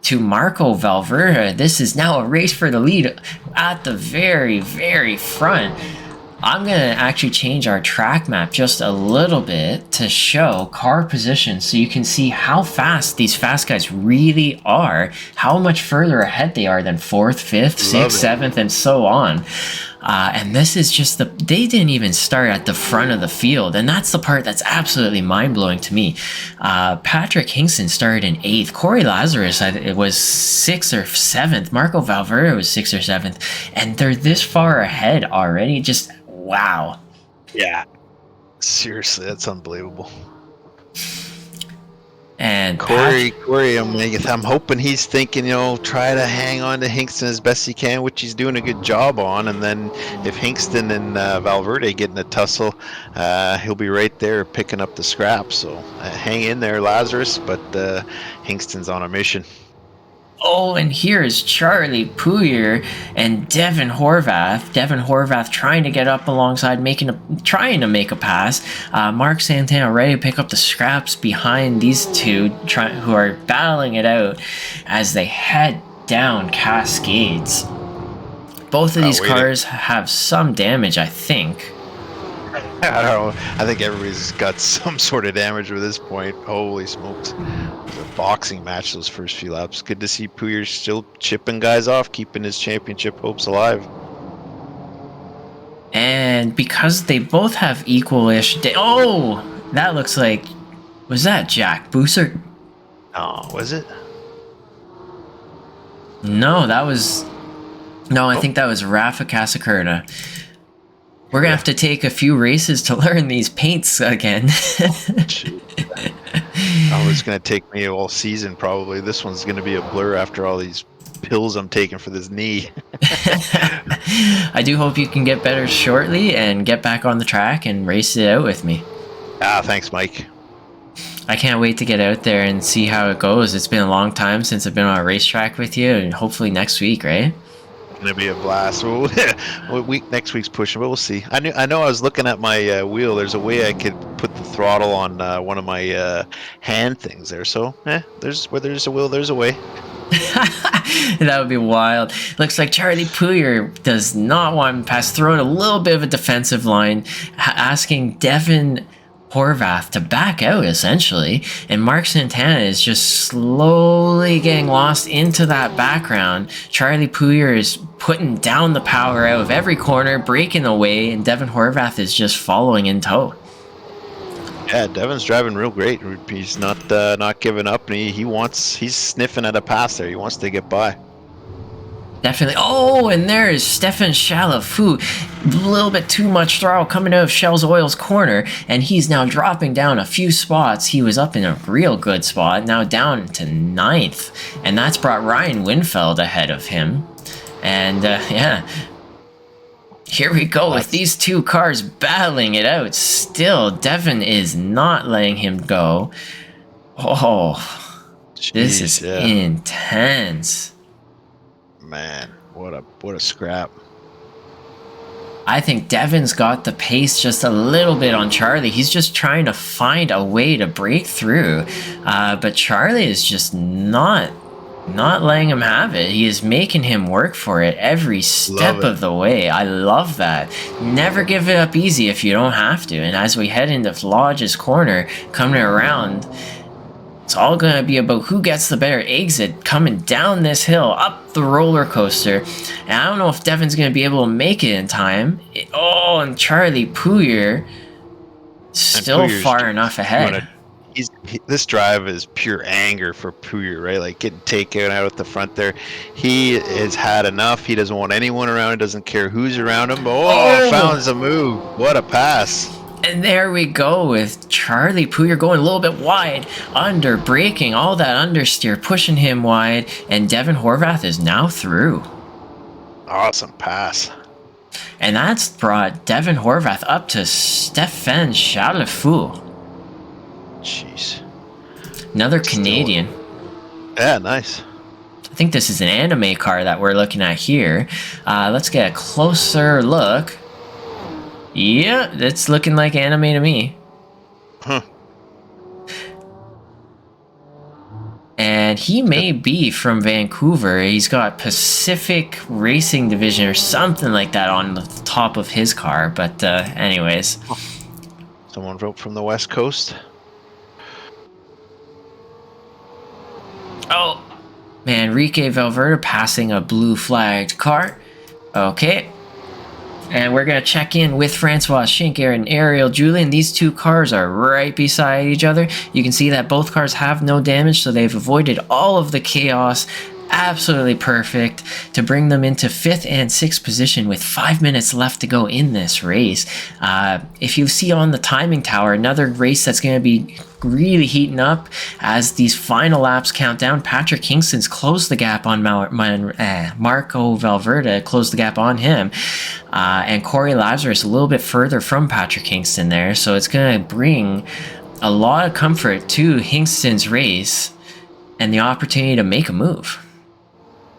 To Marco Valverde. This is now a race for the lead at the very, very front. I'm going to actually change our track map just a little bit to show car position so you can see how fast these fast guys really are, how much further ahead they are than 4th, 5th, 6th, 7th, and so on. And this is just they didn't even start at the front of the field. And that's the part that's absolutely mind-blowing to me. Patrick Hingston started in 8th. Corey Lazarus, it was 6th or 7th. Marco Valverde was 6th or 7th. And they're this far ahead already. Just, wow. Yeah. Seriously, that's unbelievable. And Corey, I'm hoping he's thinking, try to hang on to Hinkston as best he can, which he's doing a good job on. And then if Hinkston and Valverde get in a tussle, he'll be right there picking up the scraps. So hang in there, Lazarus. But Hinkston's on a mission. Oh, and here is Charlie Puyer and Devin Horvath. Devin Horvath trying to get up alongside, trying to make a pass. Mark Santana ready to pick up the scraps behind these two, who are battling it out as they head down Cascades. Both of these cars have some damage, I think. I don't know. I think everybody's got some sort of damage at this point. Holy smokes. It was a boxing match those first few laps. Good to see Puyer still chipping guys off, keeping his championship hopes alive. And because they both have equal-ish... Oh! That looks like... Was that Jack Bousert? Oh, was it? No, that was... No, I think that was Rafa Casacerda. We're going to have to take a few races to learn these paints again. Oh, it's going to take me all season, probably. This one's going to be a blur after all these pills I'm taking for this knee. I do hope you can get better shortly and get back on the track and race it out with me. Thanks, Mike. I can't wait to get out there and see how it goes. It's been a long time since I've been on a racetrack with you, and hopefully next week, right? Gonna be a blast. Next week's pushing, but we'll see. I know I was looking at my wheel. There's a way I could put the throttle on one of my hand things there. So where there's a will, there's a way. That would be wild. Looks like Charlie Puyer does not want to pass, throwing a little bit of a defensive line, asking Devin Horvath to back out, essentially, and Mark Santana is just slowly getting lost into that background. Charlie Puyer is putting down the power out of every corner, breaking away, and Devin Horvath is just following in tow. Yeah, Devin's driving real great. He's not giving up, and he's sniffing at a pass there. He wants to get by. Definitely. Oh, and there is Stefan Chalafu. A little bit too much throttle coming out of Shell's Oil's corner, and he's now dropping down a few spots. He was up in a real good spot, now down to 9th, and that's brought Ryan Winfeld ahead of him. And yeah, here we go with these two cars battling it out. Still, Devin is not letting him go. Oh, jeez, this is intense. Man, what a scrap. I think Devin's got the pace just a little bit on Charlie. He's just trying to find a way to break through. But Charlie is just not letting him have it. He is making him work for it every step of the way. I love that. Never give it up easy if you don't have to. And as we head into Lodge's corner, coming around, it's all going to be about who gets the better exit coming down this hill, up the roller coaster. And I don't know if Devin's going to be able to make it in time. Oh, and Charlie Puyer still far enough ahead. This drive is pure anger for Puyer, right? Like getting taken out at the front there. He has had enough. He doesn't want anyone around. He doesn't care who's around him. Found a move. What a pass. And there we go with Charlie Puyer going a little bit wide, under braking, all that understeer, pushing him wide, and Devin Horvath is now through. Awesome pass. And that's brought Devin Horvath up to Stefan Chalafu. Jeez. Another Canadian. Yeah, nice. I think this is an anime car that we're looking at here. Let's get a closer look. Yeah, it's looking like anime to me. Huh. And he may be from Vancouver. He's got Pacific Racing Division or something like that on the top of his car. But anyways. Someone wrote from the West Coast. Oh, man, Enrique Valverde passing a blue flagged car. Okay. And we're going to check in with Francois Schinker and Ariel Julian. These two cars are right beside each other. You can see that both cars have no damage, so they've avoided all of the chaos absolutely perfect to bring them into 5th and 6th position with 5 minutes left to go in this race. If you see on the timing tower, another race that's going to be really heating up as these final laps count down. Patrick Kingston's closed the gap on Marco Valverde, closed the gap on him. And Corey Lazarus a little bit further from Patrick Kingston there. So it's going to bring a lot of comfort to Kingston's race and the opportunity to make a move.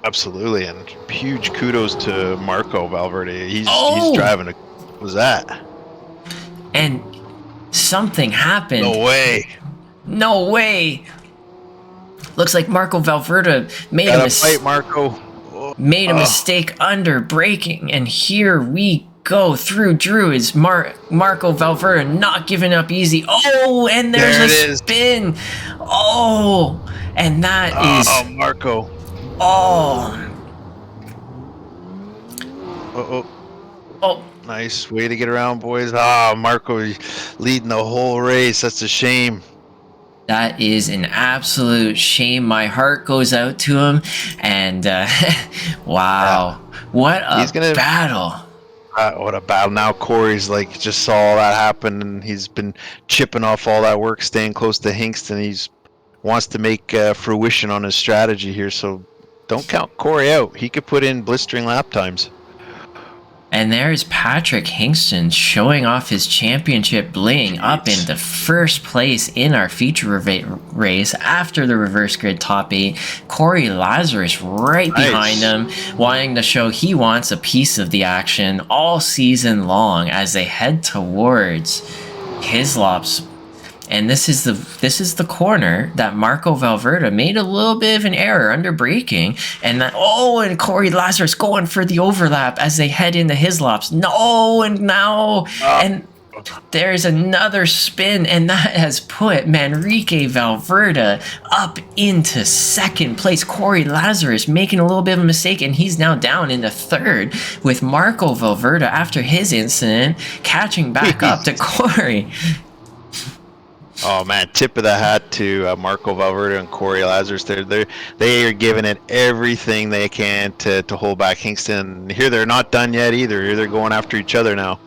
Absolutely, and huge kudos to Marco Valverde. He's driving what was that? And something happened. No way. Looks like Marco Valverde made a mistake under braking, and here we go through Drew. Is Marco Valverde not giving up easy? Oh, and there's a spin. Oh, and that is Marco. Oh. Nice way to get around, boys. Marco leading the whole race. That's a shame. That is an absolute shame. My heart goes out to him. And wow. What a battle. What a battle. Now Corey's just saw all that happen, and he's been chipping off all that work, staying close to Hingston. He's wants to make fruition on his strategy here, so don't count Corey out. He could put in blistering lap times. And there's Patrick Hingston showing off his championship bling up into first place in our feature race after the reverse grid top 8. Corey Lazarus right behind him, wanting to show he wants a piece of the action all season long as they head towards Hislop's. And this is the corner that Marco Valverde made a little bit of an error under braking, and and Corey Lazarus going for the overlap as they head into Hislop's. And there's another spin, and that has put Manrique Valverde up into 2nd place. Corey Lazarus making a little bit of a mistake, and he's now down into 3rd with Marco Valverde after his incident catching back up to Corey. Oh man, tip of the hat to Marco Valverde and Corey Lazarus. They are giving it everything they can to hold back Kingston. Here they're not done yet either. Here they're going after each other now.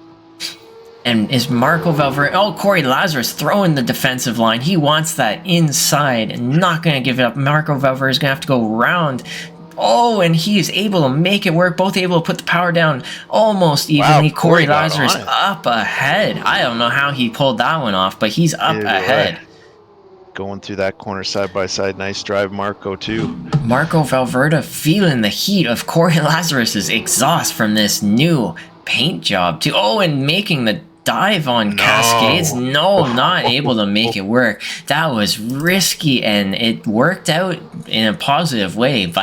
And is Marco Valverde... Corey Lazarus throwing the defensive line. He wants that inside and not going to give it up. Marco Valverde is going to have to go around. And he is able to make it work. Both able to put the power down almost evenly. Wow, Corey Lazarus up ahead. I don't know how he pulled that one off, but he's up ahead. Going through that corner side by side. Nice drive, Marco, too. Marco Valverde feeling the heat of Corey Lazarus's exhaust from this new paint job, too. And making the dive on Cascades. Not able to make it work. That was risky, and it worked out in a positive way by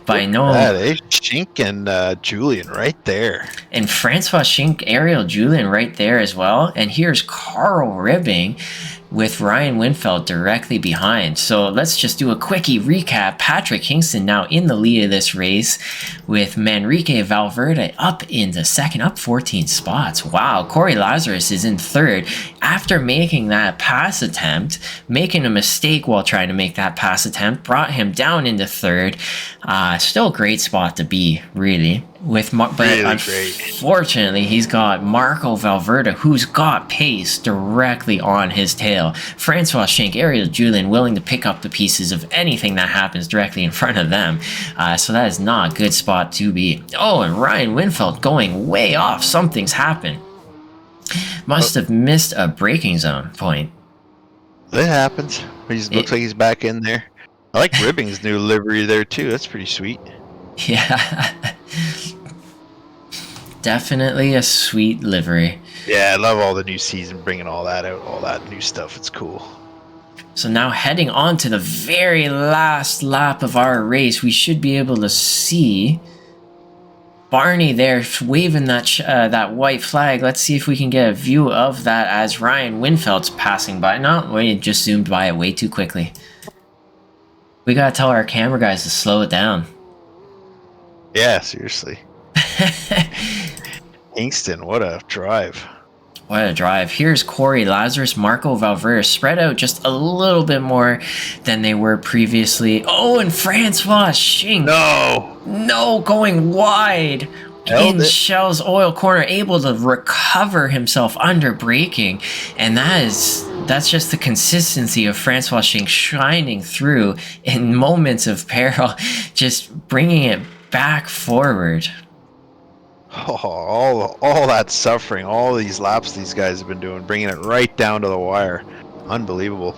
Schink and Julian right there, and Francois Schink, Ariel Julian right there as well. And here's Carl Ribbing with Ryan Winfeld directly behind. So let's just do a quickie recap. Patrick Kingston now in the lead of this race with Manrique Valverde up into 2nd, up 14 spots. Wow, Corey Lazarus is in 3rd after making that pass attempt, making a mistake while trying to make that pass attempt, brought him down into 3rd. Still a great spot to be, really. Unfortunately, he's got Marco Valverde, who's got pace directly on his tail. Francois Schink, Ariel Julian willing to pick up the pieces of anything that happens directly in front of them. So that is not a good spot to be. And Ryan Winfeld going way off. Something's happened. Must have missed a braking zone point. That happens. Looks like he's back in there. I like Ribbing's new livery there, too. That's pretty sweet. Yeah. Definitely a sweet livery. Yeah, I love all the new season, bringing all that out, all that new stuff. It's cool. So now heading on to the very last lap of our race, we should be able to see Barney there waving that white flag. Let's see if we can get a view of that as Ryan Winfeld's passing by. No, we just zoomed by it way too quickly. We gotta tell our camera guys to slow it down. Yeah, seriously. Kingston, what a drive. What a drive. Here's Corey Lazarus, Marco Valverde spread out just a little bit more than they were previously. Oh, and Francois Schink. No, No, going wide held in it. Shell's oil corner, able to recover himself under braking. And that's just the consistency of Francois Schink shining through in moments of peril, just bringing it back forward. Oh, all that suffering, all these laps these guys have been doing, bringing it right down to the wire. Unbelievable.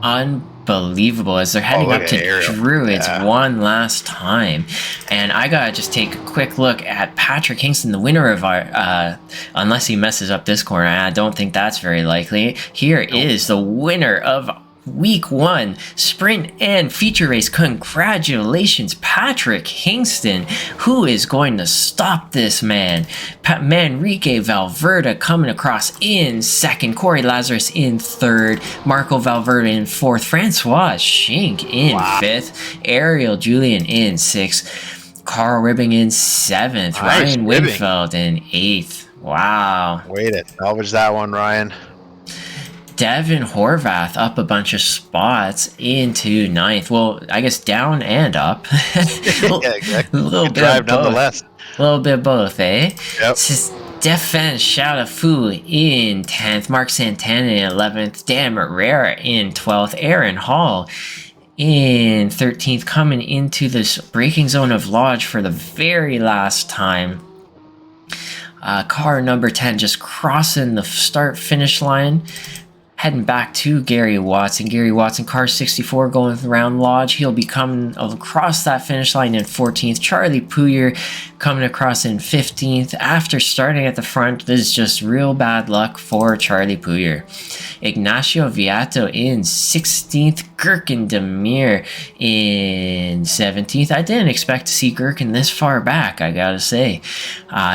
Unbelievable as they're Oh, heading look up at to Ariel. Druids Yeah. one last time. And I gotta just take a quick look at Patrick Kingston, the winner of our, unless he messes up this corner, I don't think that's very likely. Here is the winner of Week 1 sprint and feature race. Congratulations, Patrick Kingston. Who is going to stop this man? Manrique Valverde coming across in second, Corey Lazarus in third, Marco Valverde in fourth, Francois Schink in fifth, Ariel Julian in sixth, Carl Ribbing in seventh, Nice, Ryan Ribbing. Winfeld in eighth. Wow. Way to salvage that one, Ryan. Devin Horvath up a bunch of spots into ninth. Well, I guess down and up. Yeah, exactly. A little Good bit drive of both. nonetheless. A little bit of both, eh? Yep. Stefan Shalafu in 10th, Mark Santana in 11th, Dan Herrera in 12th, Aaron Hall in 13th, coming into this braking zone of Lodge for the very last time. Car number 10 just crossing the start-finish line. Heading back to Gary Watson. Gary Watson, car 64 going around Lodge. He'll be coming across that finish line in 14th. Charlie Puyer coming across in 15th. After starting at the front, this is just real bad luck for Charlie Puyer. Ignacio Viato in 16th. Gherkin Demir in 17th. I didn't expect to see Gherkin this far back, I gotta say.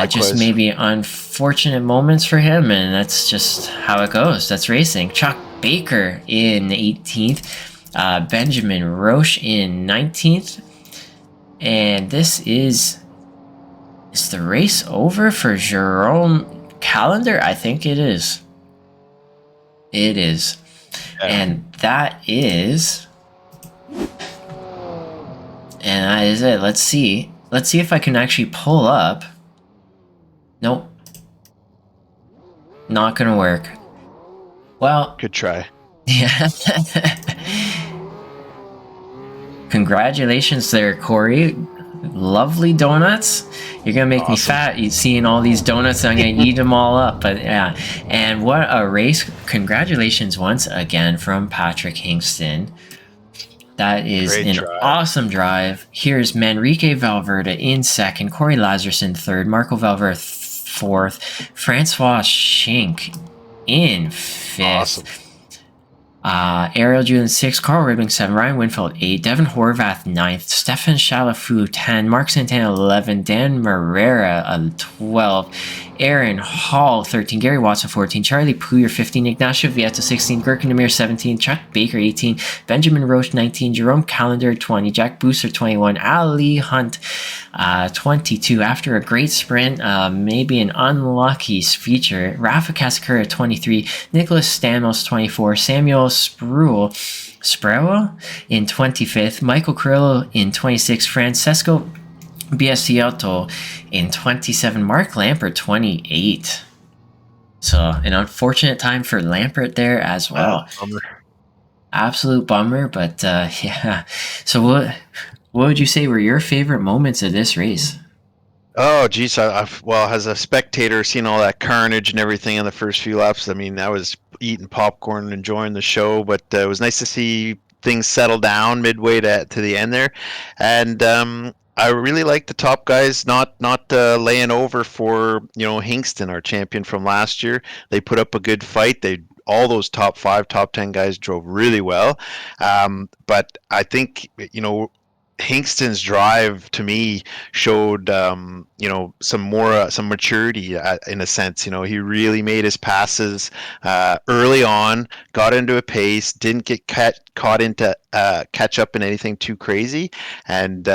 Just maybe unfortunate moments for him, and that's just how it goes. That's racing. Chuck Baker in 18th. Benjamin Roche in 19th. And this is the race over for Jerome Callender? I think it is. It is. Yeah. And that is it. Let's see if I can actually pull up. Nope. Not gonna work. Well, good try. Yeah. Congratulations there, Corey. Lovely donuts. You're gonna make me fat. You seeing all these donuts, I'm gonna eat them all up. But yeah, and what a race! Congratulations once again from Patrick Kingston. That is an awesome drive. Here's Manrique Valverde in second, Corey Lazarus in third, Marco Valverde fourth, Francois Schink in fifth. Awesome. Ariel Julian 6, Carl Ribbing 7, Ryan Winfeld 8, Devin Horvath 9th, Stefan Shalafu 10, Mark Santana 11, Dan Herrera 12, Aaron Hall 13, Gary Watson 14, Charlie Puyer 15, Ignacio Vieta 16, Gherkin Demir 17, Chuck Baker 18, Benjamin Roche 19, Jerome Callender 20, Jack Booster 21, Ali Hunt 22. After a great sprint, maybe an unlucky feature, Rafa Casacura 23, Nicholas Stamos 24, Samuel Sproul in 25th, Michael Carrillo in 26th, Francesco Biasiotto in 27, Mark Lampert 28. So an unfortunate time for Lampert there as well. Absolute bummer, but yeah. So what would you say were your favorite moments of this race? Oh, geez. Well, as a spectator, seeing all that carnage and everything in the first few laps, I mean, I was eating popcorn and enjoying the show, but it was nice to see things settle down midway to the end there. And I really like the top guys not laying over for, Hingston, our champion from last year. They put up a good fight. All those top 5, top 10 guys drove really well. But I think, Hingston's drive to me showed, some maturity in a sense. He really made his passes early on, got into a pace, didn't get caught into catch up in anything too crazy, and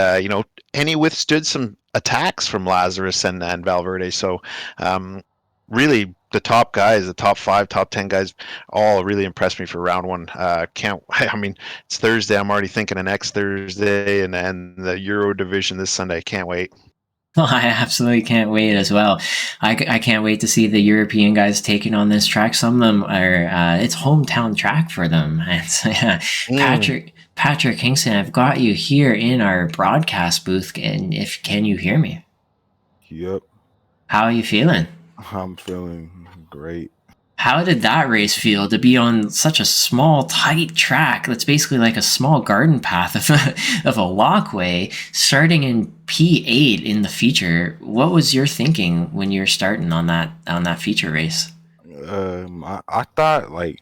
and he withstood some attacks from Lazarus and Valverde. So really the top guys, the top 5, top 10 guys, all really impressed me for round one. Can't. I mean, it's Thursday. I'm already thinking of next Thursday and the Euro division this Sunday. I can't wait. Well, I absolutely can't wait as well. I can't wait to see the European guys taking on this track. Some of them are it's hometown track for them. And so, yeah, Mm. Patrick Kingston, I've got you here in our broadcast booth. And if can you hear me? Yep, How are you feeling? I'm feeling great. How did that race feel to be on such a small, tight track that's basically like a small garden path of a walkway, starting in P8 in the feature? What was your thinking when you were starting on that feature race? I thought like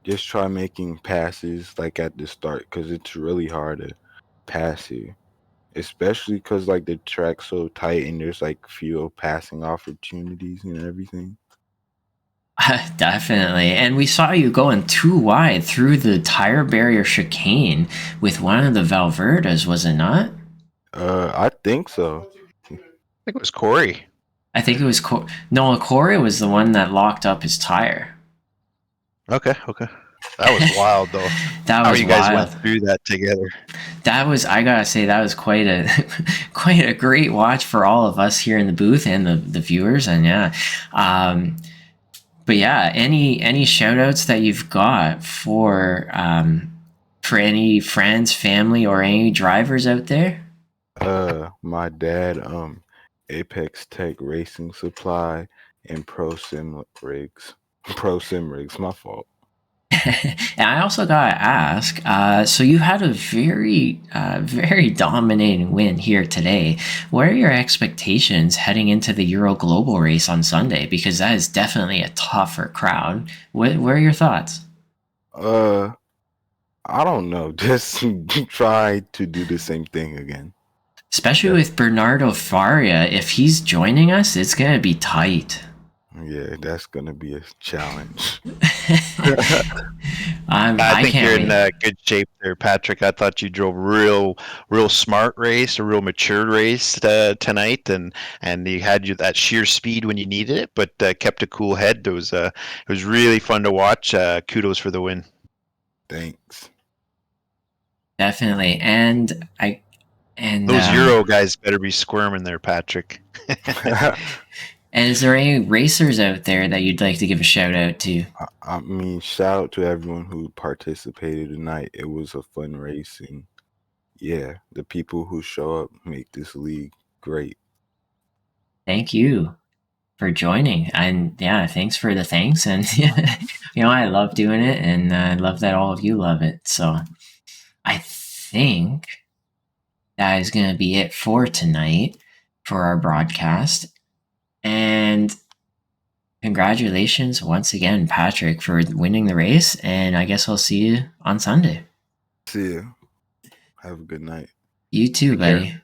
just try making passes like at the start because it's really hard to pass here, especially because like the track's so tight and there's like few passing opportunities and everything. Definitely. And we saw you going too wide through the tire barrier chicane with one of the Valverdas, was it not? I think so. I think it was Corey. I think it was no, Corey was the one that locked up his tire. Okay. That was wild though. That How was you guys wild. went through that together. That was, I gotta say, that was quite a quite a great watch for all of us here in the booth and the viewers. And yeah, um, but yeah, any shout outs that you've got for any friends, family, or any drivers out there? My dad, Apex Tech Racing Supply and Pro Sim Rigs. My fault. And I also gotta ask, so you had a very dominating win here today. What are your expectations heading into the Euro Global race on Sunday? Because that is definitely a tougher crowd. What are your thoughts? Uh, I don't know. Just try to do the same thing again. Especially Yeah. with Bernardo Faria, if he's joining us, it's gonna be tight. Yeah, that's gonna be a challenge. I I think can't you're in wait. good shape there, Patrick. I thought you drove real smart race, a real matured race tonight, and you had that sheer speed when you needed it, but kept a cool head. It was really fun to watch. Kudos for the win. Thanks. Definitely. And Those Euro guys better be squirming there, Patrick. and is there any racers out there that you'd like to give a shout out to? I mean, shout out to everyone who participated tonight. It was a fun race, and yeah, the people who show up make this league great. Thank you for joining. And yeah, thanks for the thanks. And I love doing it, and I love that all of you love it. So I think that is going to be it for tonight for our broadcast. And congratulations once again, Patrick, for winning the race. And I guess I'll see you on Sunday. See you. Have a good night. You too, Take care. buddy.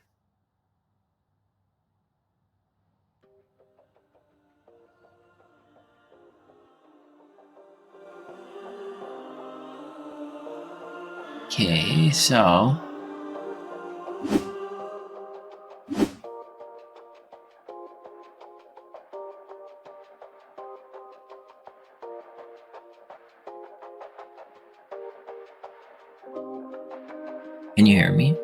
Okay, so can you hear me?